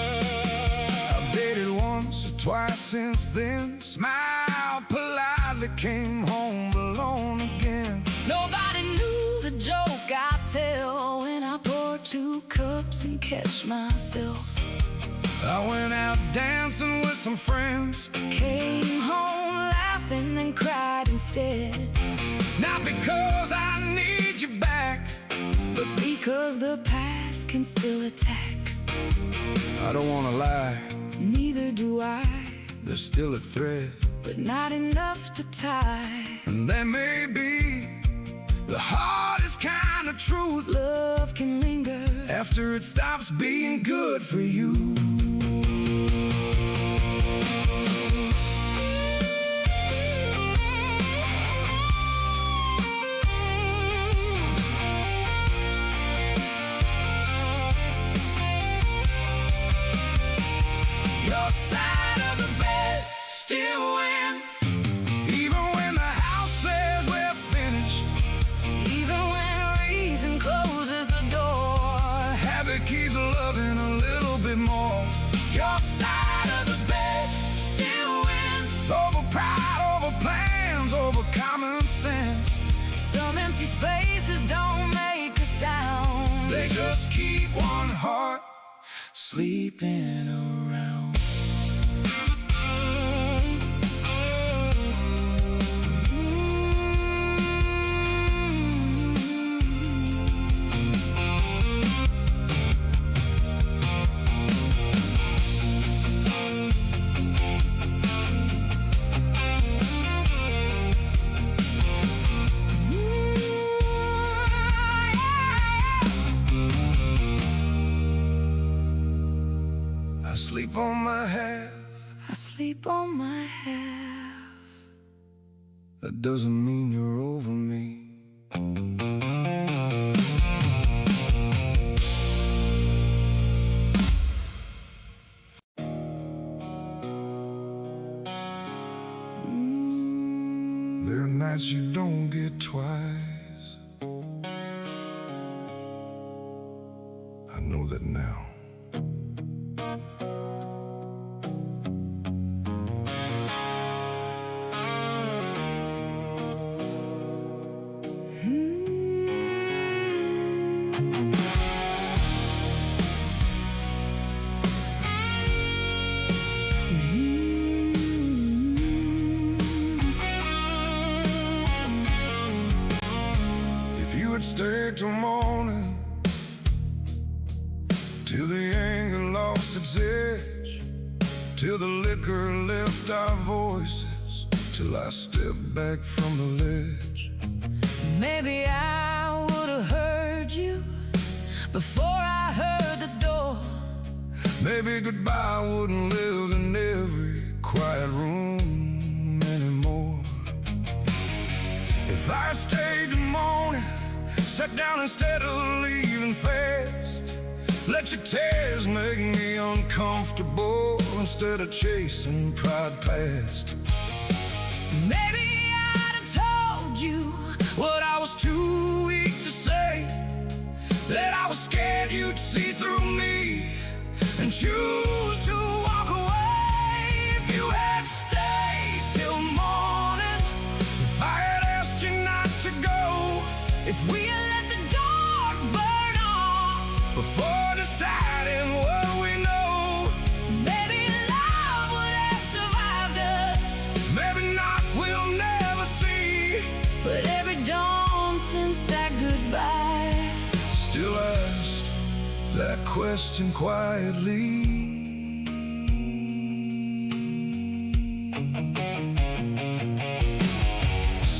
I've dated once or twice since then. Smiled politely, came home alone again. Nobody knew the joke I tell when I pour 2 cups and catch myself. I went out dancing with some friends, Came home laughing then cried instead. not because I need you back, But because the past can still attack. I don't wanna lie, Neither do I, there's still a thread. but not enough to tie. And that may be the hardest kind of truth, Love can linger after it stops being good for you. Your side of the bed still wins, even when the house says we're finished. even when reason closes the door. Habit keeps loving a little bit more. Your side of the bed still wins, over pride, over plans, over common sense. Some empty spaces don't make a sound. They just keep one heart sleeping around. I sleep on my half. I sleep on my half. That doesn't mean you're over me. There are nights you don't get twice. I know that now. Stay till morning, till the anger lost its edge, till the liquor left our voices, till I step back from the ledge. Maybe I would have heard you before I heard the door. Maybe goodbye wouldn't live in every quiet room anymore. If I stayed till morning, sat down instead of leaving fast, let your tears make me uncomfortable instead of chasing pride past. Maybe I'd have told you what I was too weak to say, that I was scared you'd see through me and choose to walk away. If you had stayed till morning, if I had asked you not to go, if we had let the dark burn off before deciding what we know, maybe love would have survived us. maybe not, we'll never see. But every dawn since that goodbye, Still asked that question quietly.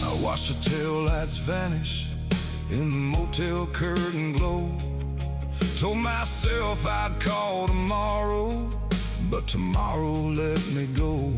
I watched the tail lights vanish in the motel curtain glow. Told myself I'd call tomorrow, but tomorrow let me go.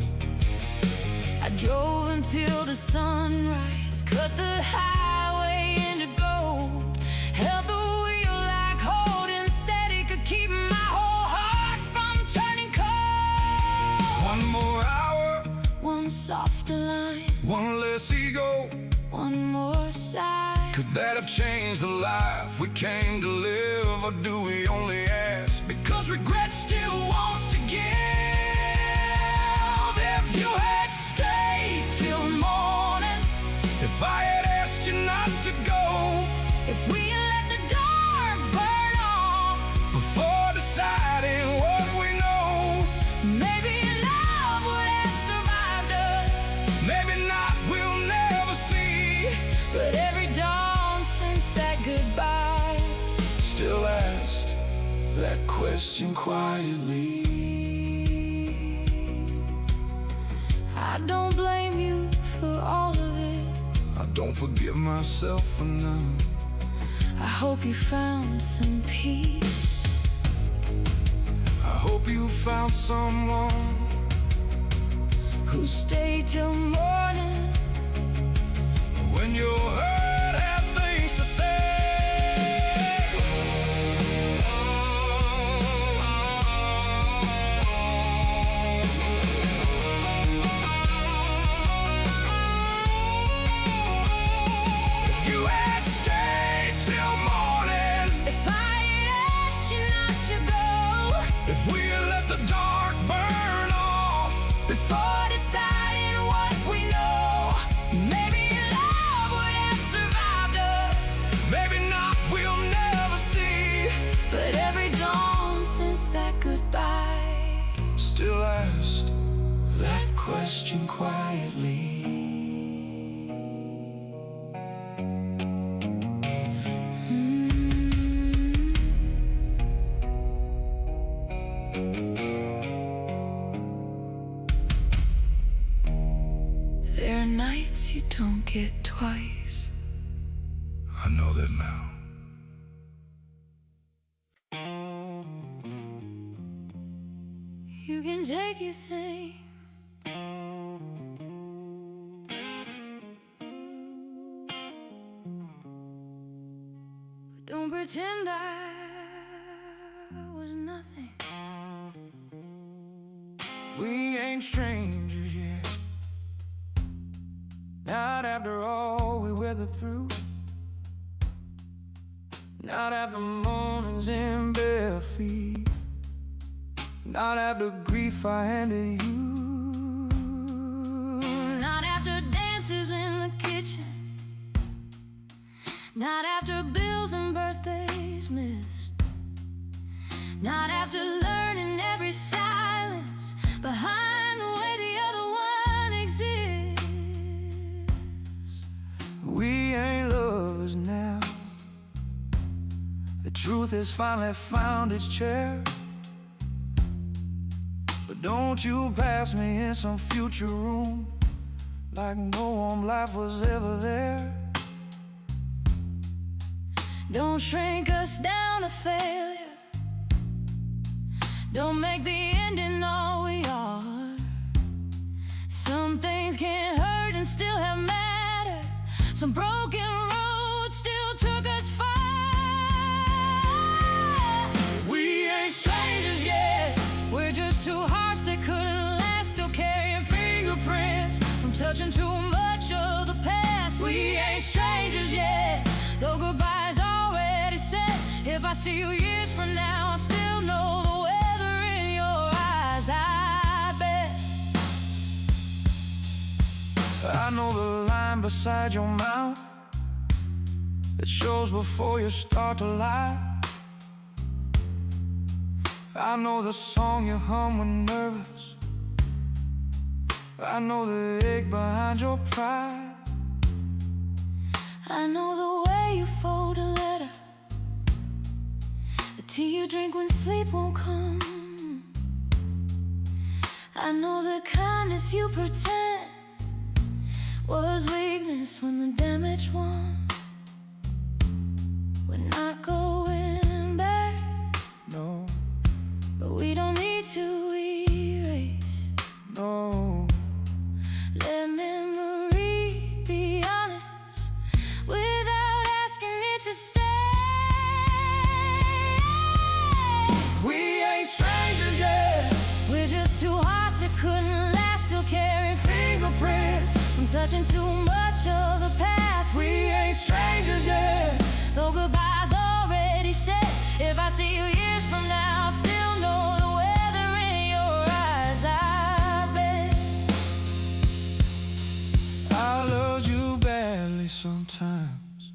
I drove until the sunrise, cut the highway into gold, held the wheel like holding steady, could keep my whole heart from turning cold. One more hour, One softer line, one less ego. one more sigh. Could that have changed the life we came to live, or do we only ask because regret still wants to give? If you had stayed till morning, if I had asked you not to go, If we had let the dark burn off before deciding what we know, maybe love would have survived us. maybe not, we'll never see. But every dawn since that goodbye, Still asked that question quietly. I don't blame you for all of it. I don't forgive myself for none. I hope you found some peace. I hope you found someone Who stayed till morning when you're hurt, have things to say. If you had stayed till morning, If I had asked you not to go, if we had let the dark burn off before deciding what we know, maybe love would have survived us. maybe not, we'll never see. But every dawn since that goodbye, Still asked that question quietly. there are nights you don't get twice. I know that now. You can take your thing, but don't pretend I was nothing. We ain't strangers yet. Not after all we weather through, not after mornings in bare feet, not after grief I handed you, not after dances in the kitchen, not after bills and birthdays missed, not after learning every silence behind the way the other one exists. We ain't lovers now. The truth has finally found its chair. But don't you pass me in some future room like no warm life was ever there. Don't shrink us down to failure. Don't make the ending all we are. Some things can't hurt and still have matter. Some broken roads still took us far. We ain't strangers yet. We're just two hearts that couldn't last, still carrying fingerprints from touching too much of the past. We ain't strangers yet, though goodbye's already said. If I see you years from now, I still know the weather in your eyes, I bet. I know the line beside your mouth that shows before you start to lie. I know the song you hum when nervous. I know the ache behind your pride. I know the way you fold a letter, the tea you drink when sleep won't come. I know the kindness you pretend was weakness when the damage won. We're not going back, No, but we don't need to erase. no. Let memory be honest without asking it to stay. We ain't strangers yet. We're just two hearts that couldn't last, still carrying fingerprints from touching too much of the past. We ain't strangers yet. Though goodbye's already said, if I see you years from now, I'll still know the weather in your eyes, I bet. I loved you badly sometimes.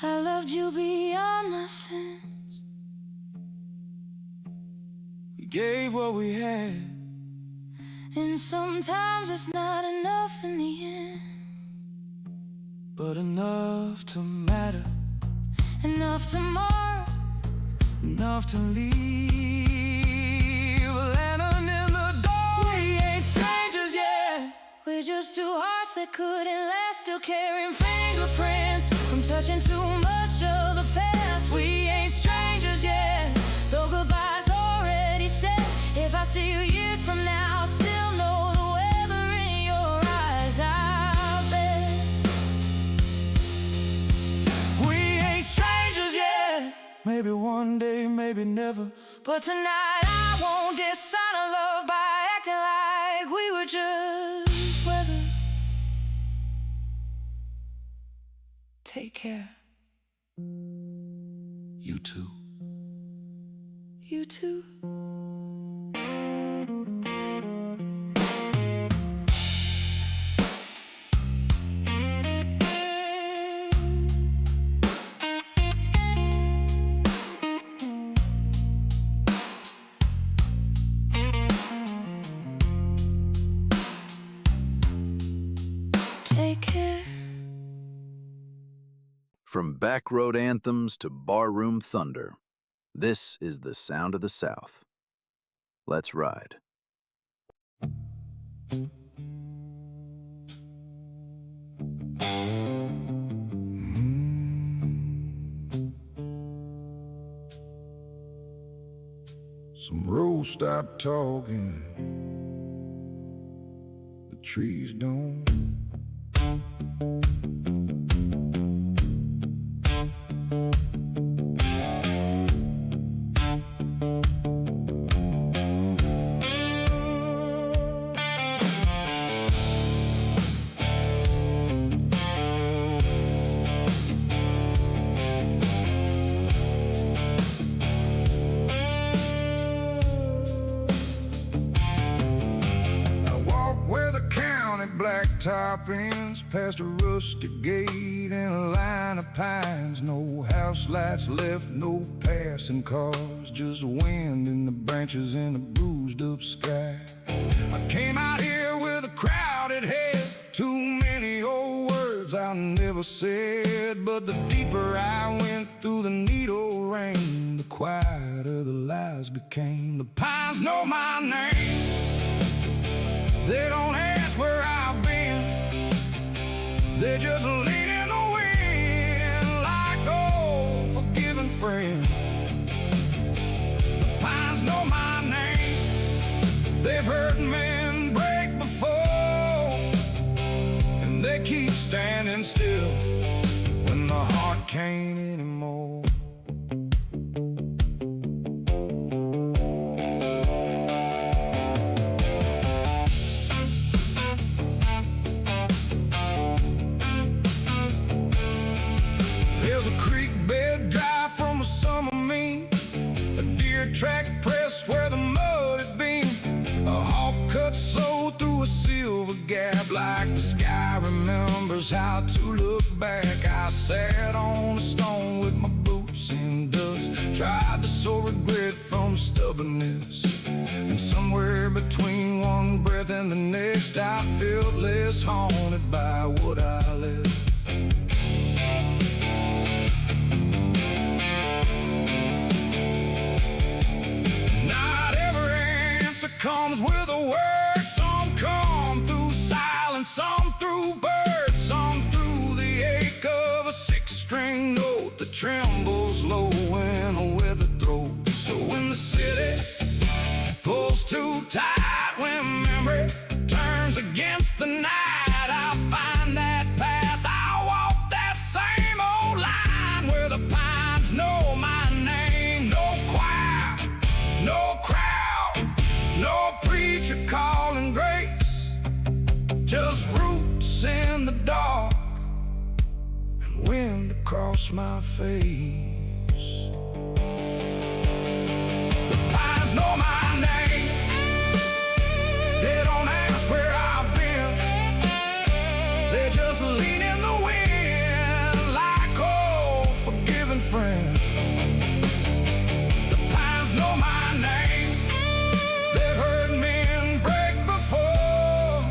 I loved you beyond my sins. We gave what we had, And sometimes it's not enough in the end. but enough to matter, Enough tomorrow, enough to leave a lantern in the dark. We ain't strangers yet. we're just two hearts that couldn't last, still carrying fingerprints from touching too much of the past. We ain't strangers yet, though goodbye's already said. If I see you years from now, I'll still know the weather in your eyes, I bet. We ain't strangers yet. Maybe one day, maybe never. But tonight I won't dishonor love by acting like we were just weather. Take care. You too. You too. Take care. From backroad anthems to barroom thunder, this is the sound of the South. Let's ride. Some roads stop talking, the trees don't. top ends past a rustic gate and a line of pines. No house lights left, no passing cars, just wind in the branches and a bruised up sky. I came out here with a crowded head, too many old words I never said. But the deeper I went through the needle rain, the quieter the lies became. The pines know my name, they don't ask where I've been, they just lean in the wind like old forgiving friends. The pines know my name, they've heard men break before, and they keep standing still when the heart can't anymore. There's a creek bed dry from a summer mean, a deer track pressed where the mud had been, a hawk cut slow through a silver gap like the sky remembers how to look back. I sat on a stone with my boots in dust, tried to sow regret from stubbornness, and somewhere between one breath and the next I felt less haunted by what I left. Comes with a word, some come through silence, some through birds, some through the ache of a six-string note that trembles low in a weathered throat. So when the city pulls too tight, when memory turns against the night, I'll find that path, I'll walk that same old line where the pines know my name. No choir, no crowd, no preacher calling grace, just roots in the dark and wind across my face. The pines know my name, they don't ask where I've been, they just lean in the wind like old forgiving friends. The pines know my name, they've heard men break before,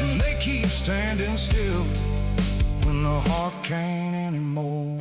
and they keep standing still when the heart can't anymore.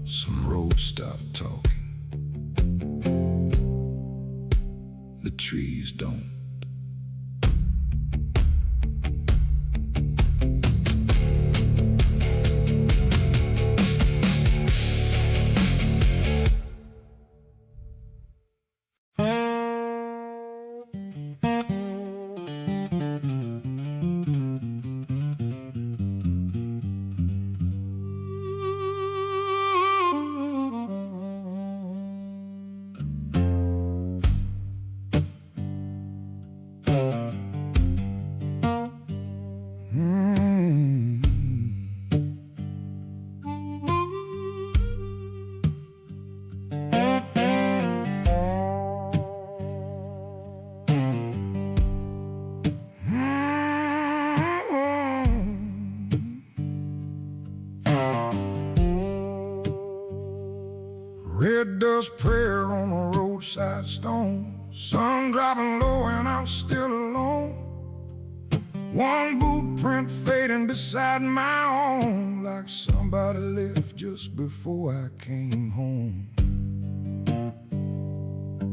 Some roads stop talking, the trees don't. Red dust prayer on a roadside stone, sun dropping low and I'm still alone. One boot print fading beside my own, like somebody left just before I came home.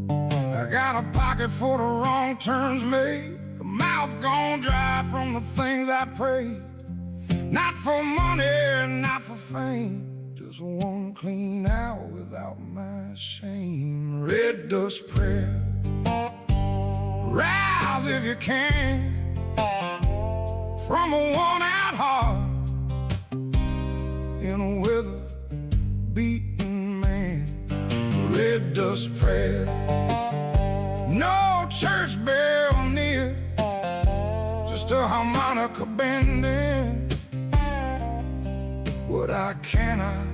I got a pocket for the wrong turns made, a mouth gone dry from the things I prayed. Not for money, not for fame, just one clean hour without my shame. Red dust prayer, rise if you can, from a worn-out heart in a weather-beaten man. Red dust prayer, no church bell near, just a harmonica bending. What I cannot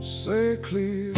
say clear.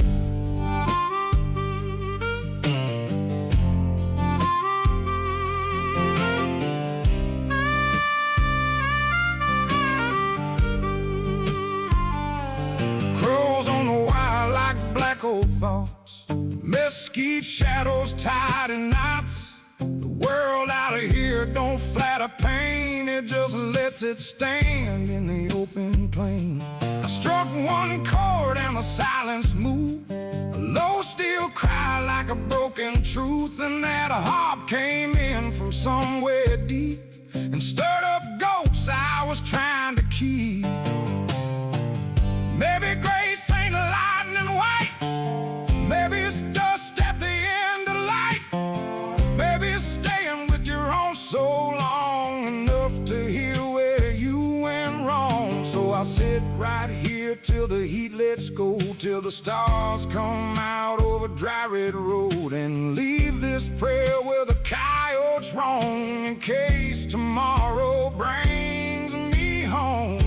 Crows on the wire like black old thoughts, mesquite shadows tied in knots. The world out of here don't flatter pain, it just lets it stand in the open plain. I struck one chord and the silence moved, a low steel cry like a broken truth. And that harp came in from somewhere deep and stirred up ghosts I was trying to keep. Maybe grace ain't lightning white, maybe it's dust at the end of light. Maybe it's staying with your own soul long enough to hear where you went wrong. So I'll sit right here till the heat lets go, till the stars come out over dry red road, and leave this prayer where the coyotes roam, in case tomorrow brings me home.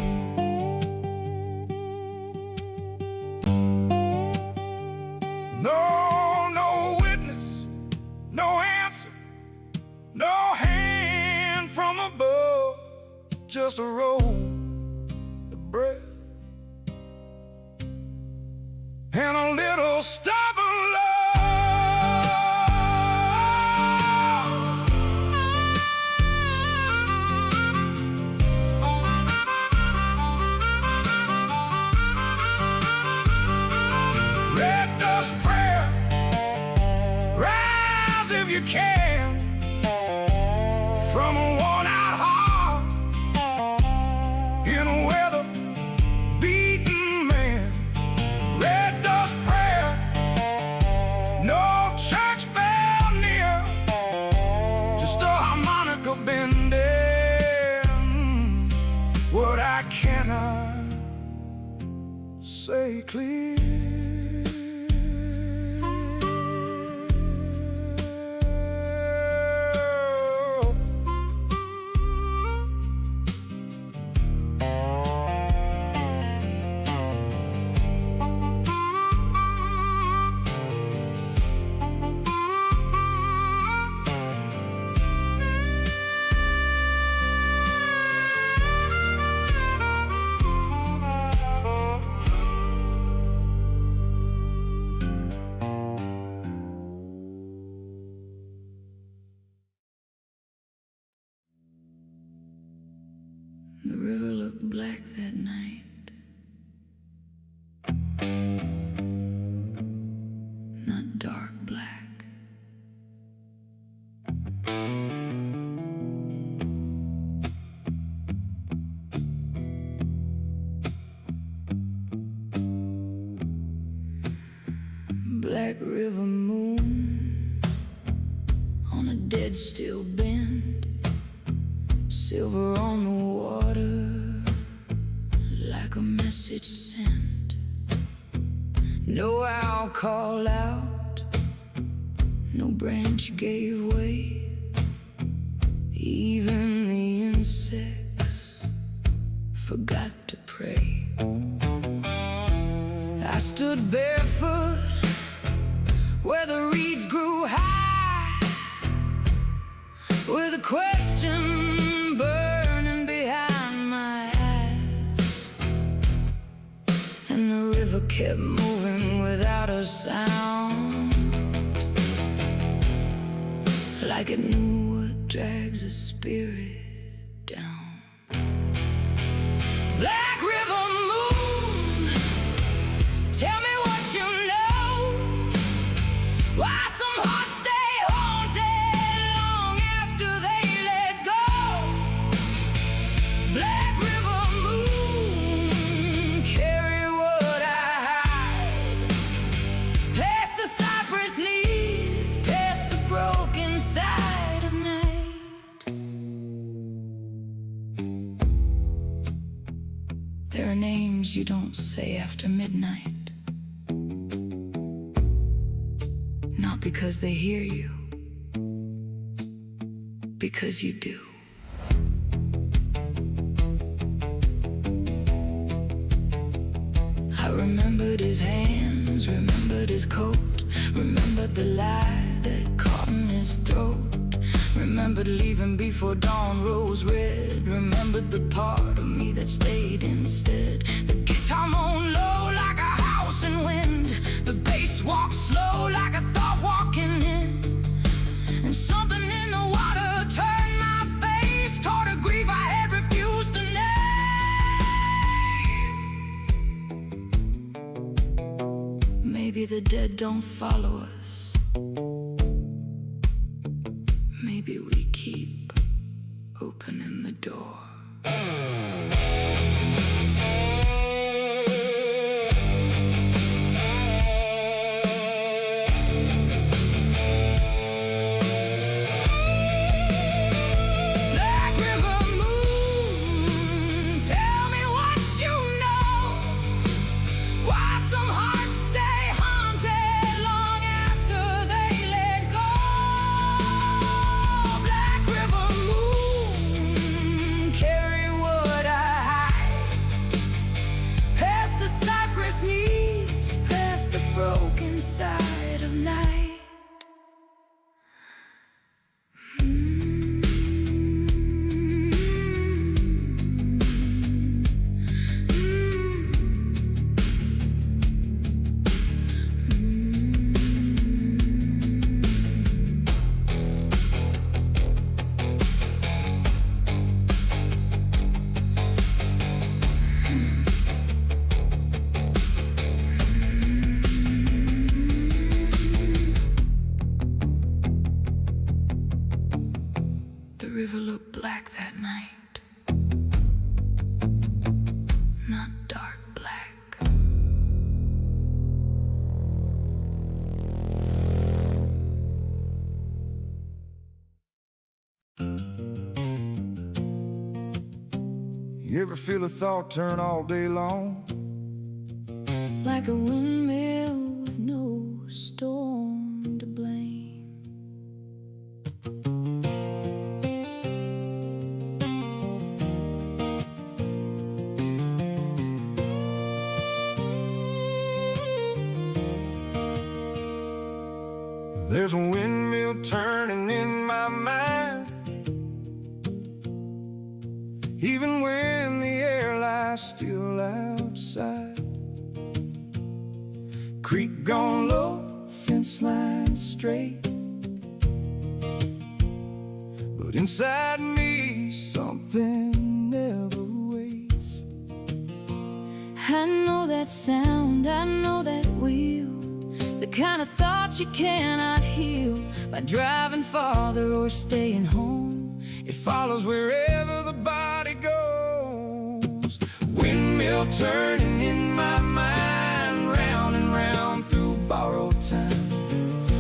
No witness, no answer, no hand from above, just a roll of breath and a little stubborn love. Red dust prayer, rise if you can, from a worn-out heart in a weather-beaten man. Red dust prayer, no church bell near, just a harmonica bending. What I cannot say clear. The river looked black that night. Not dark black. Black river moon on a dead still bend, silver on the water like a message sent. No owl called out, no branch gave way, even the insects forgot to pray. I stood barefoot where the reeds grew high, with a question burning behind my eyes, and the river kept moving without a sound, like it knew what drags a spirit down. Black River moon, tell me what you know. Why some hearts stay haunted long after they let go. Black River moon, carry what I hide. Past the cypress knees, past the broken side of night. There are names you don't say after midnight. Not because they hear you, because you do. I remembered his hands, remembered his coat, remembered the lie that caught in his throat. Remembered leaving before dawn rose red. Remembered the part of me that stayed instead. The guitar moaned low like a house in wind. The bass walked slow like a thought walking in. And something in the water turned my face toward a grief I had refused to name. Maybe the dead don't follow us. Maybe we keep opening the door. Black River moon, tell me what you know. Why some hearts stay haunted long after they let go. Black River moon, carry what I hide. Past the cypress knees, past the broken side of night. The river looked black that night, not dark black. You ever feel a thought turn all day long? Like a windmill with no storm to blame. There's a windmill turning in my mind, even when the air lies still outside. Creek gone low, fence line straight, but inside me something never waits. I know that sound, I know that wheel, the kind of thought you cannot heal by driving farther or staying home. It follows wherever the body goes. Windmill turning in my mind, round and round through borrowed time.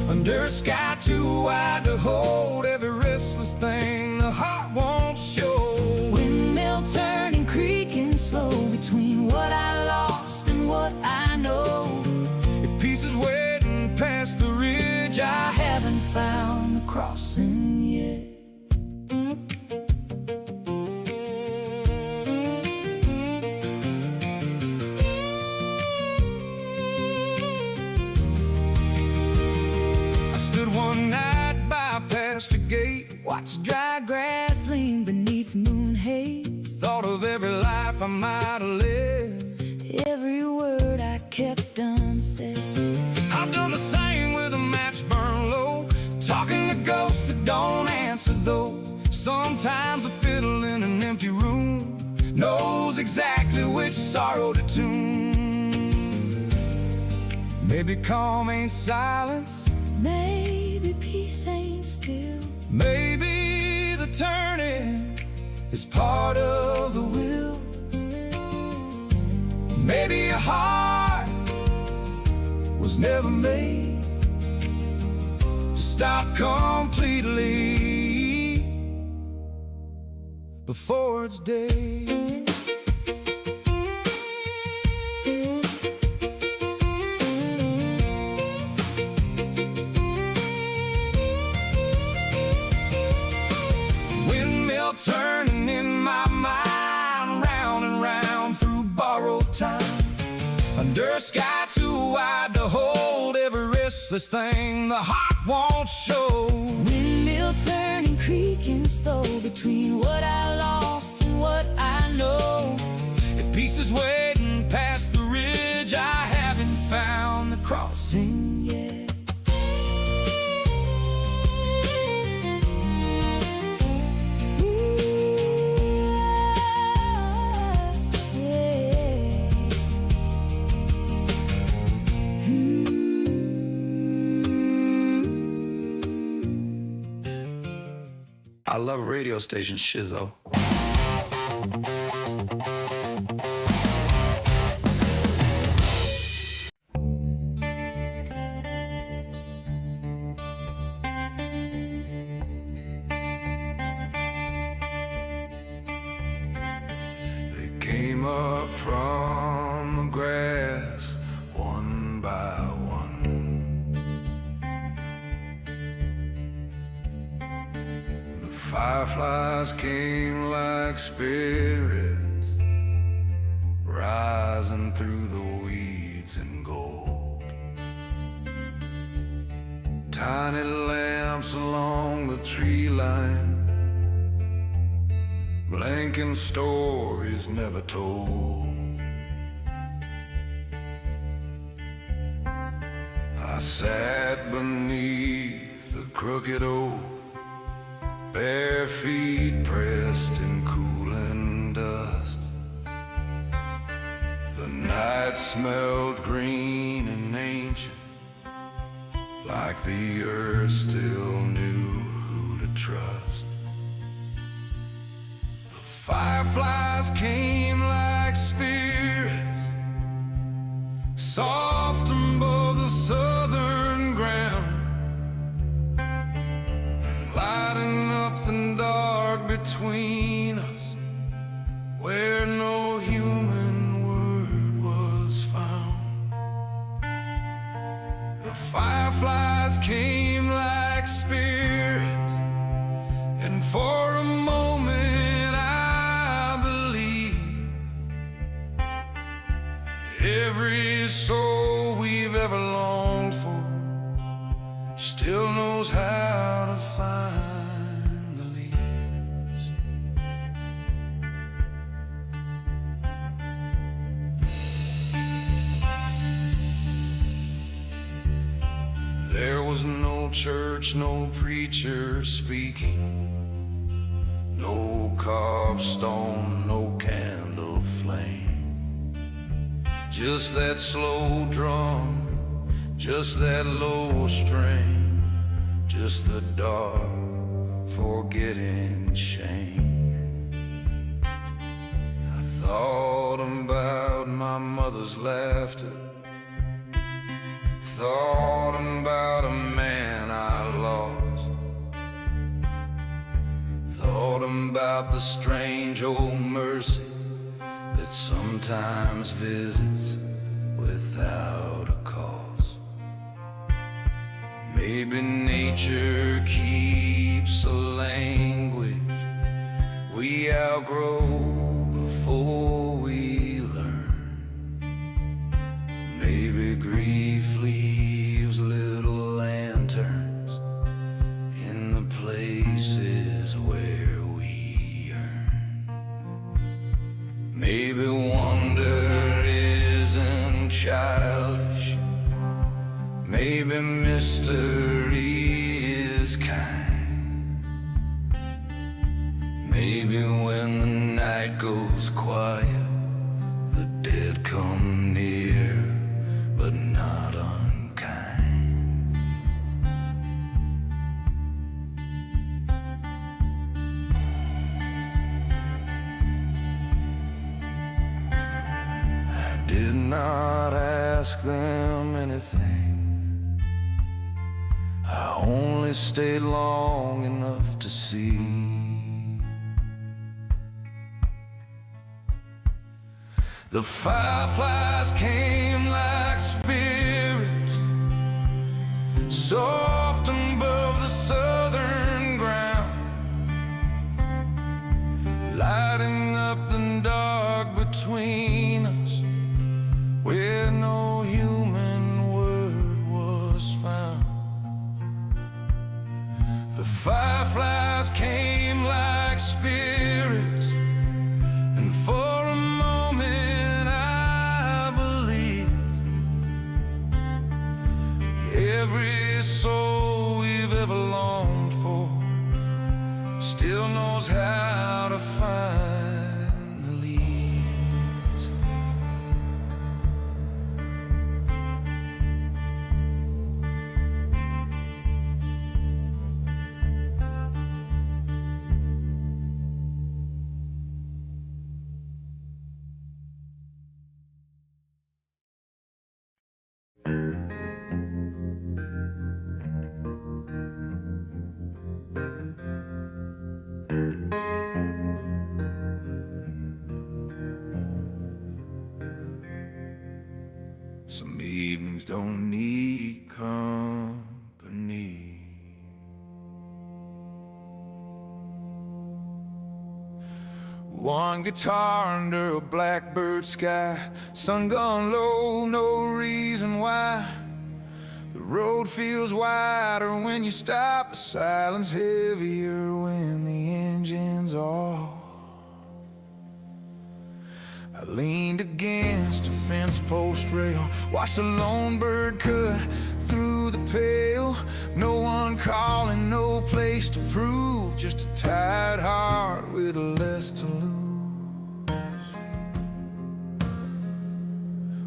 Under a sky too wide to hold every restless thing the heart won't show. Windmill turning, creaking slow between what I lost and what I know. If peace is waiting past the ridge, I haven't found the crossing yet. I stood one night by past a gate, Watch dry grass lean beneath moon haze. thought of every life I might have lived. Every word I kept unsaid. I've done the same with a match burned low, talking to ghosts that don't answer though. Sometimes a fiddle in an empty room knows exactly which sorrow to tune. Maybe calm ain't silence, Maybe peace ain't still. maybe the turning is part of the will. Maybe a heart was never made to stop completely before it's day. Windmill turning in my mind, round and round through borrowed time, under a sky too wide to hold every restless thing the heart won't show. Windmill turning, creaking slow between what I lost and what I know. If peace is waiting past the ridge, I haven't found the crossing yet. I love radio station Shizzo. They came up from the grass one by one. The fireflies came like spirits, rising through the weeds in gold. Tiny lamps along the tree line, blanking stories never told. I sat beneath the crooked oak, bare feet pressed in cooling dust. The night smelled green and ancient, like the earth still knew who to trust. Fireflies came like spirits, soft above the southern ground, lighting up the dark between us, where no human word was found. The fireflies came like spirits, and for a moment every soul we've ever longed for still knows how to find the leaves. There was no church, no preacher speaking, no carved stone, no candle flame. Just that slow drum, just that low string, just the dark, forgetting shame. I thought about my mother's laughter, thought about a man I lost, thought about the strange old mercy that sometimes visits without a cause. Maybe nature keeps a language we outgrow before we learn. Maybe grief leaves little lanterns in the places where we yearn. Maybe wonder isn't childish, maybe mystery is kind. quiet, the dead come near, but not unkind. I did not ask them anything. I only stayed long enough to see the fireflies came like spirits, soft above the southern ground, lighting up the dark between us, where no human word was found. The fireflies came like spirits, and for a moment I believe every soul we've ever longed for still knows how to find the leaves. Some evenings don't need company. One guitar under a blackbird sky, sun gone low, no reason why. The road feels wider when you stop, the silence heavier when the engine's off. I leaned against a fence post rail, watched a lone bird cut through the pale. No one calling, no place to prove, just a tired heart with less to lose.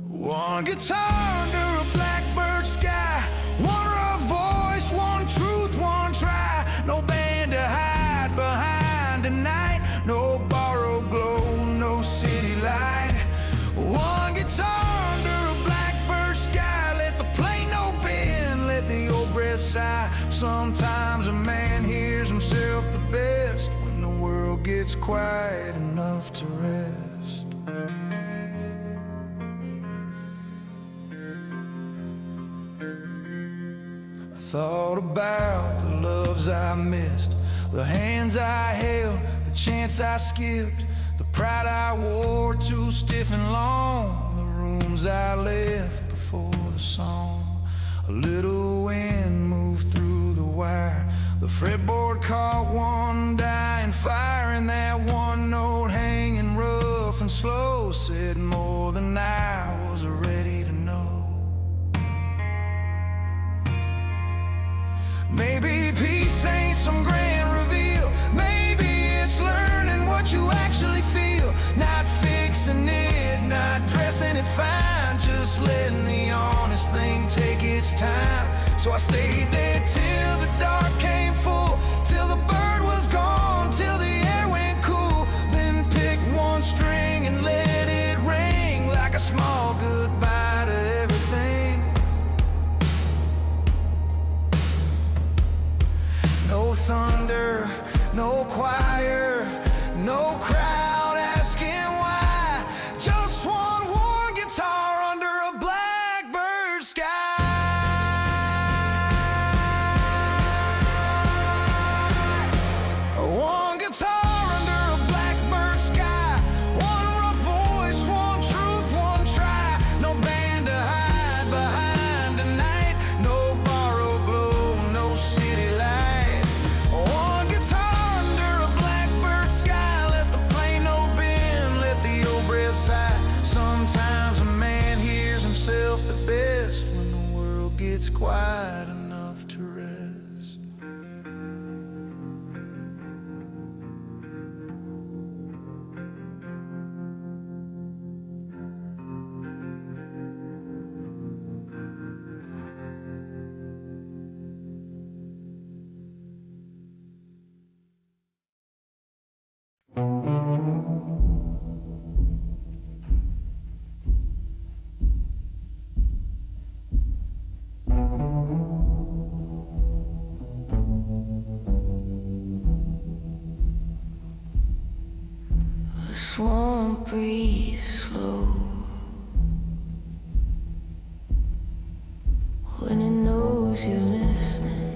One guitar under a blackbird sky, one rough voice, one truth, one try. No band to hide behind tonight, no borrowed glow, no city light. One guitar under a blackbird sky, let the plane no bend, let the old breath sigh. Sometimes a man hears himself the best when the world gets quiet enough to rest. I thought about the loves I missed, the hands I held, the chance I skipped, the pride I wore too stiff and long, the rooms I left before the song. A little wind moved through the wire, the fretboard caught one dying fire, and that one note hanging rough and slow said more than I was ready to know. Maybe peace ain't some grand reveal, maybe it's learning what you actually feel, not fixing it, not dressing it fine, just letting the honest thing take its time. So I stayed there till the dark came full, till the bird was gone, till the air went cool, then picked one string and let it ring like a small goodbye to everything. No thunder, no choir, no crowd asking why. Just one warm guitar under a blackbird sky. One guitar under a blackbird sky, one rough voice, one truth, one try. very slow. When it knows you're listening.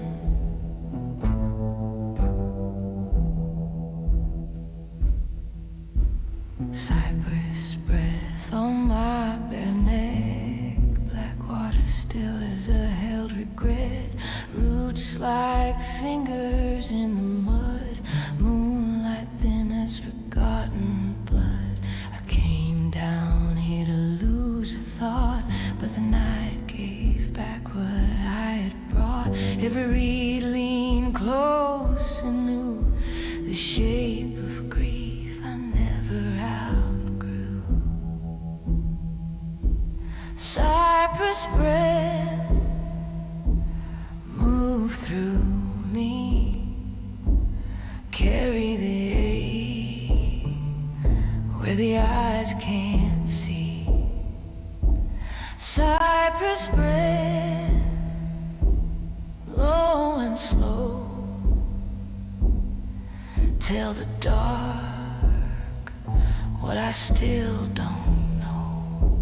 Cypress breath on my bare neck. Black water still as a held regret. Roots like fingers in the mud. Moonlight thin as forgotten blood. I came down here to lose a thought, but the night gave back what I had brought. Every reed leaned close and knew the shape of grief I never outgrew. Cypress breath move through me, carry the ache where the eyes can't see. Cypress breath, low and slow, tell the dark what I still don't know.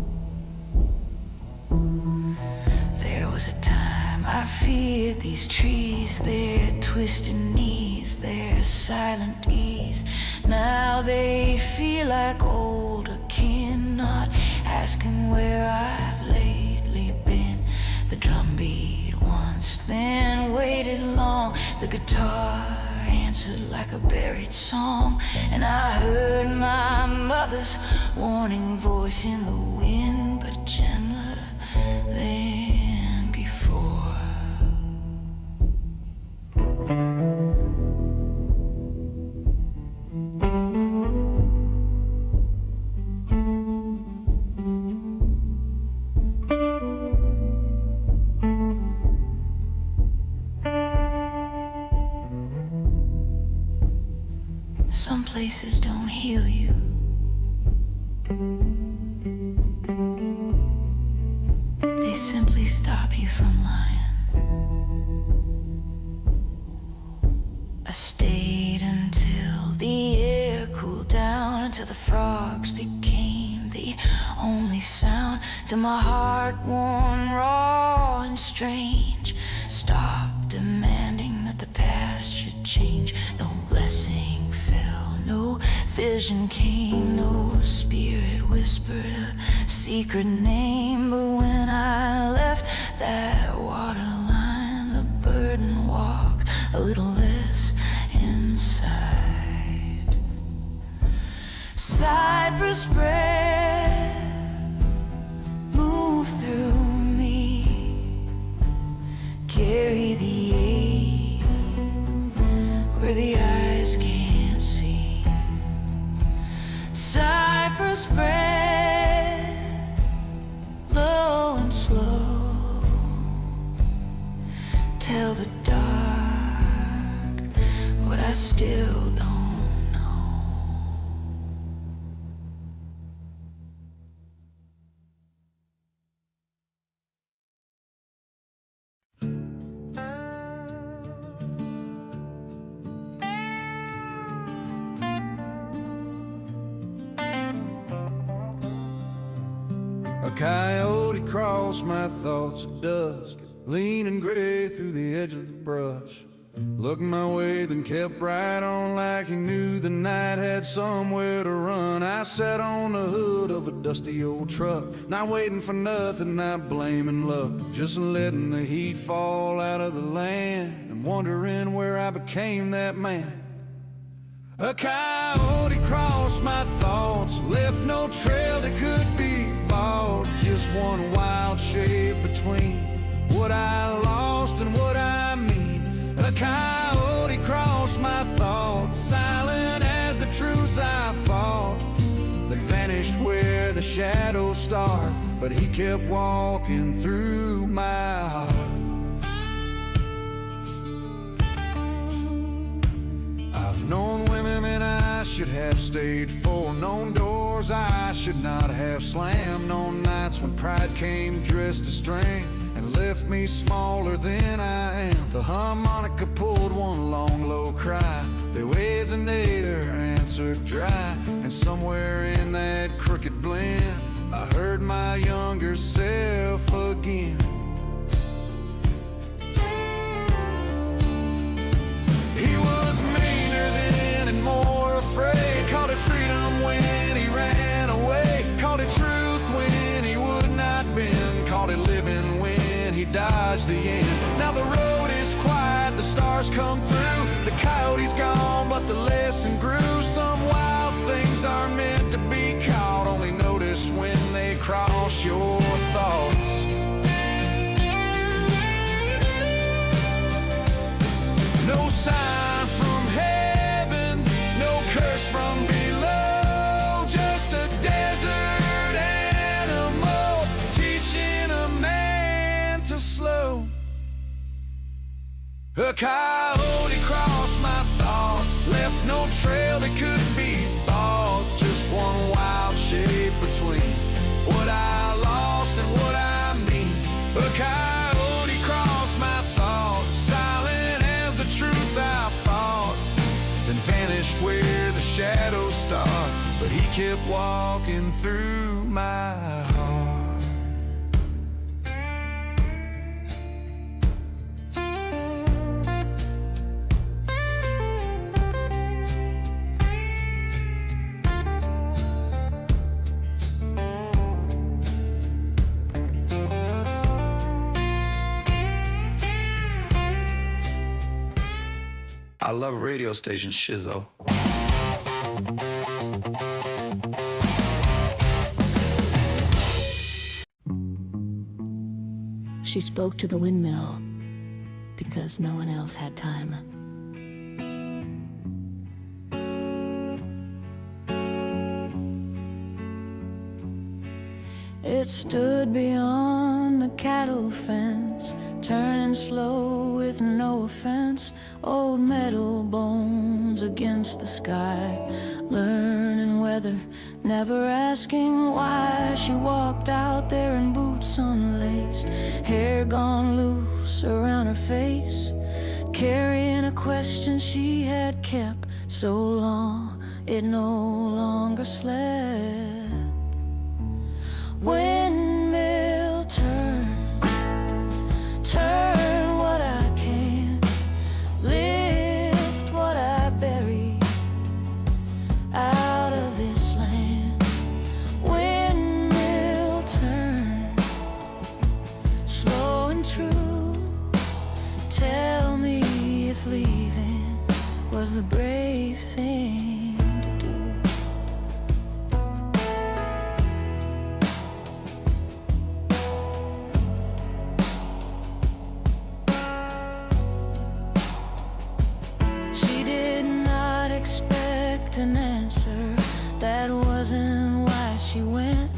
There was a time I feared these trees, their twisted knees, their silent ease. Now they feel like old akin, not asking where I've lately been. The drum beat once, then waited long. The guitar answered like a buried song, and I heard my mother's warning voice in the wind, but gentler than before. Some places don't heal you. They simply stop you from lying. I stayed until the air cooled down, until the frogs became the only sound, till my heart worn raw and strange stopped demanding that the past should change. No blessing fell, no vision came, no spirit whispered a secret name. But when I left that waterline, the burden walked a little less inside. Cypress breath move through me, carry the ache where the eyes can't see. Cypress breath, low and slow, tell the dark what I still don't know. A coyote crossed my thoughts at dusk, leaning gray through the edge of the brush. Looked my way, then kept right on like he knew the night had somewhere to run. I sat on the hood of a dusty old truck, not waiting for nothing, not blaming luck, just letting the heat fall out of the land and wondering where I became that man. A coyote crossed my thoughts, left no trail that could be bought, just one wild shape between what I lost and what I mean. A coyote crossed my thoughts, silent as the truths I fought, that vanished where the shadows start, but he kept walking through my heart. I've known women and I should have stayed for, known doors I should not have slammed, known nights when pride came dressed as strength and left me smaller than I am. The harmonica pulled one long low cry, They resonated, her answer dry, and somewhere in that crooked blend, I heard my younger self again. He was meaner then and more afraid. Called it freedom when he ran away. Called it truth when he would not bend. Called it living when he dodged the end. Now the road is quiet, the stars come through. The coyote's gone, but the lesson grew. Some wild things are meant to be caught, only noticed when they cross your thoughts. No sign from heaven, no curse from below, just a desert animal teaching a man to slow. A coyote crossed my thoughts, left no trail that could be bought, just one wild shape between what I lost and what I mean. A coyote crossed my thoughts, silent as the truths I fought, then vanished where the shadows start, but he kept walking through my heart. I love radio station Shizzo. She spoke to the windmill because no one else had time. It stood beyond the cattle fence, turning slow with no offense. Old metal bones against the sky, learning weather, never asking why. She walked out there in boots unlaced, hair gone loose around her face, carrying a question she had kept so long it no longer slept. Windmill turn, turn what I can, lift what I bury out of this land. Windmill turn, slow and true. Tell me if leaving was the brave thing. An answer, that wasn't why she went.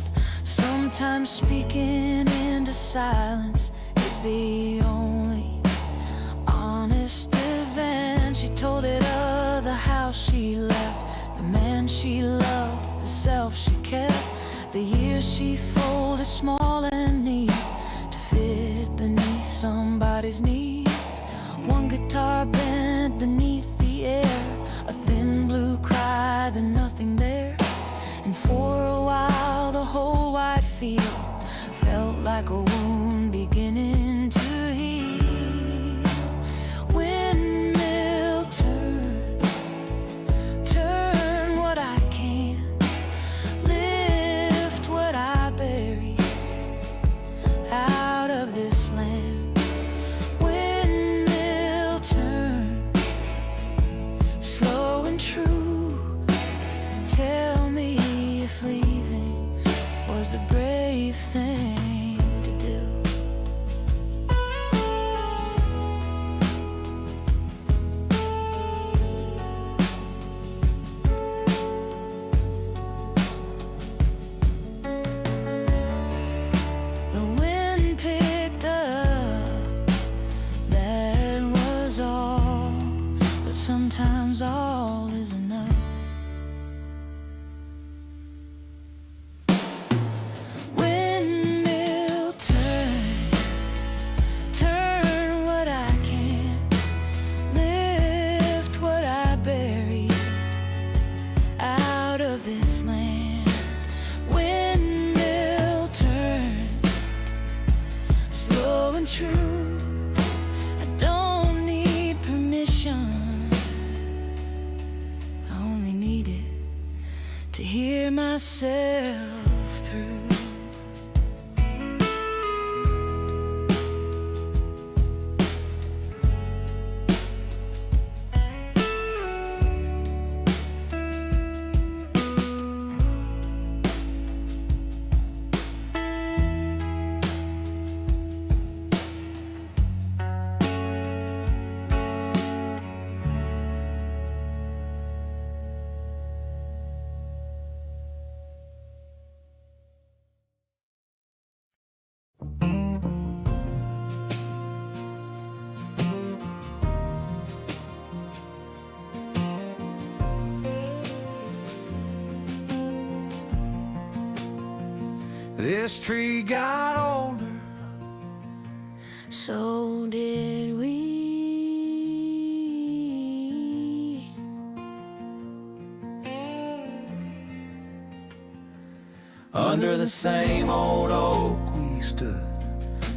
Sometimes speaking into silence is the only honest event. She told it of the house she left, the man she loved, the self she kept, the years she folded small and neat to fit beneath somebody's needs. One guitar bent beneath the air, a thin blue cry, then nothing there. And for a while the whole wide field felt like a wound beginning to heal. Windmill turn, turn what I can, lift what I bury out of this land. True, tell me if leaving was the brave thing to do. myself through. This tree got older, So did we. under the same old oak we stood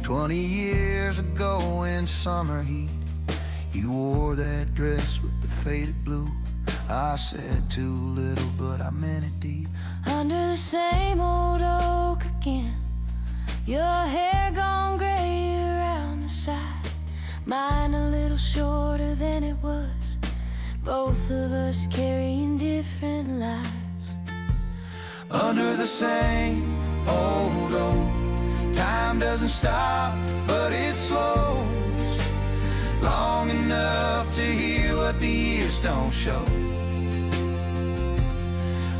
20 years ago in summer heat. You wore that dress with the faded blue. I said too little, but I meant it deep. Under the same old oak again, your hair gone gray around the side, mine a little shorter than it was, both of us carrying different lives. Under the same old oak, time doesn't stop, but it slows long enough to hear what the years don't show.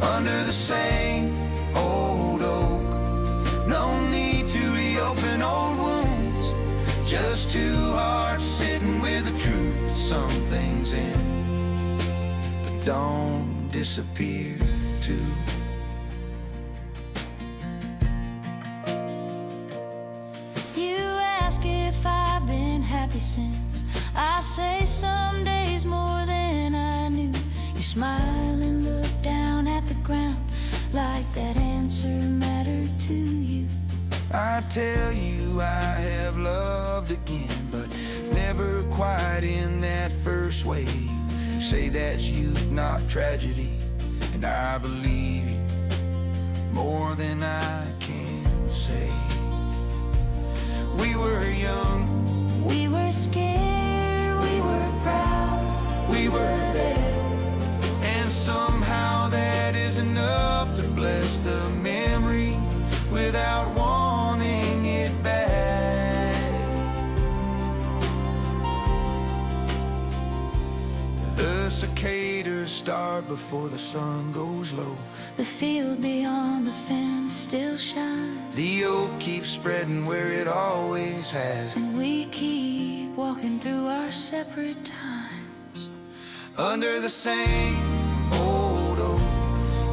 Under the same old oak, no need to reopen old wounds, just two hearts sitting with the truth that some things end, but don't disappear too. You ask if I've been happy since, I say some days more than I knew. You smile and look down at the ground like that answer mattered to you. I tell you I have loved again, but never quite in that first way. You say that's youth, not tragedy, and I believe you more than I can say. We were young, We were scared, we were proud, we were there, and somehow that is enough to bless the memory without wanting it back. The cicadas start before the sun goes low. the field beyond the fence still shines, The oak keeps spreading where it always has. and we keep walking through our separate times. Under the same old oak,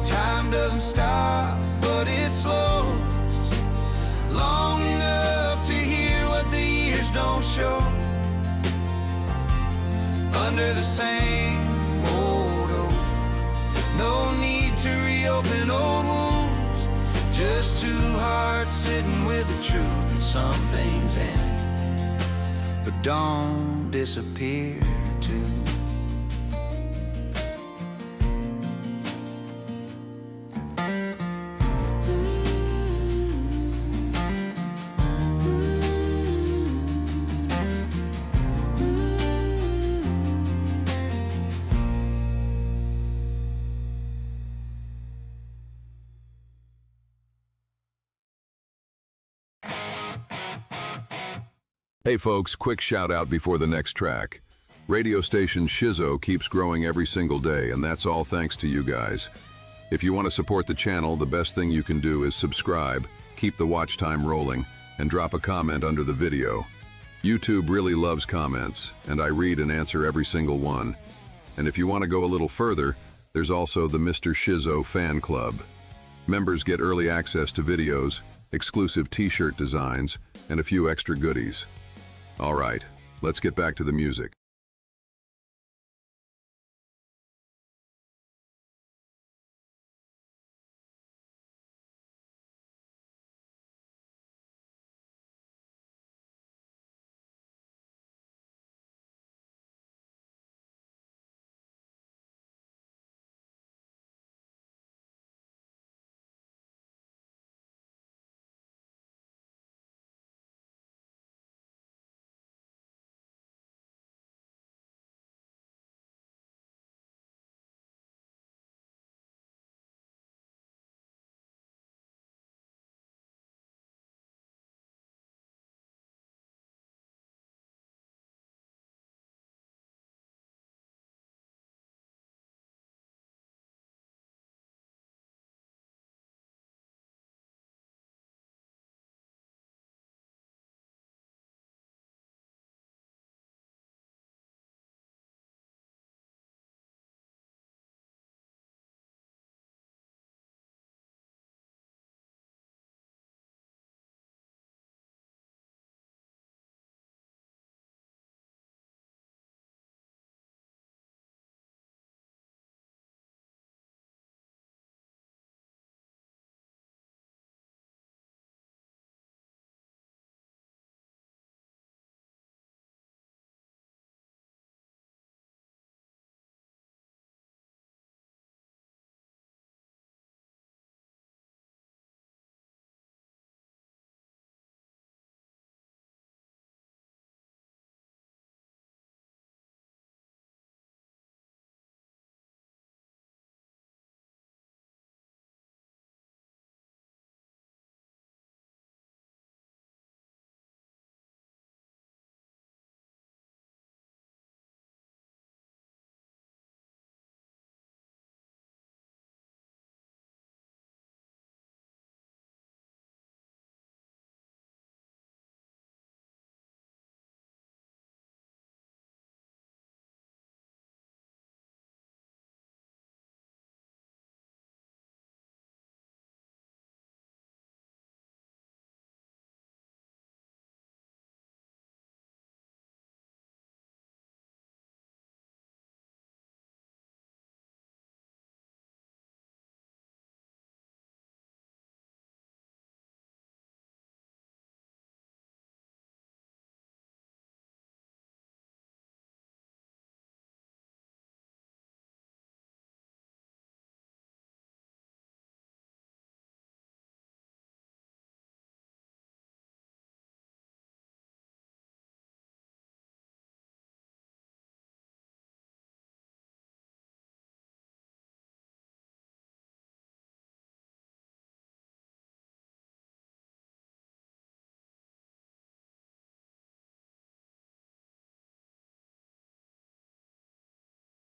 time doesn't stop, but it slows long enough to hear what the years don't show. Under the same old oak, no need to reopen old wounds, just two hearts sitting with the truth that some things end, but don't disappear too. Hey folks, quick shout out before the next track. Radio station Shizzo keeps growing every single day, and that's all thanks to you guys. If you want to support the channel, the best thing you can do is subscribe, keep the watch time rolling, and drop a comment under the video. YouTube really loves comments, and I read and answer every single one. And if you want to go a little further, there's also the Mr. Shizzo fan club. Members get early access to videos, exclusive t-shirt designs, and a few extra goodies. All right, let's get back to the music.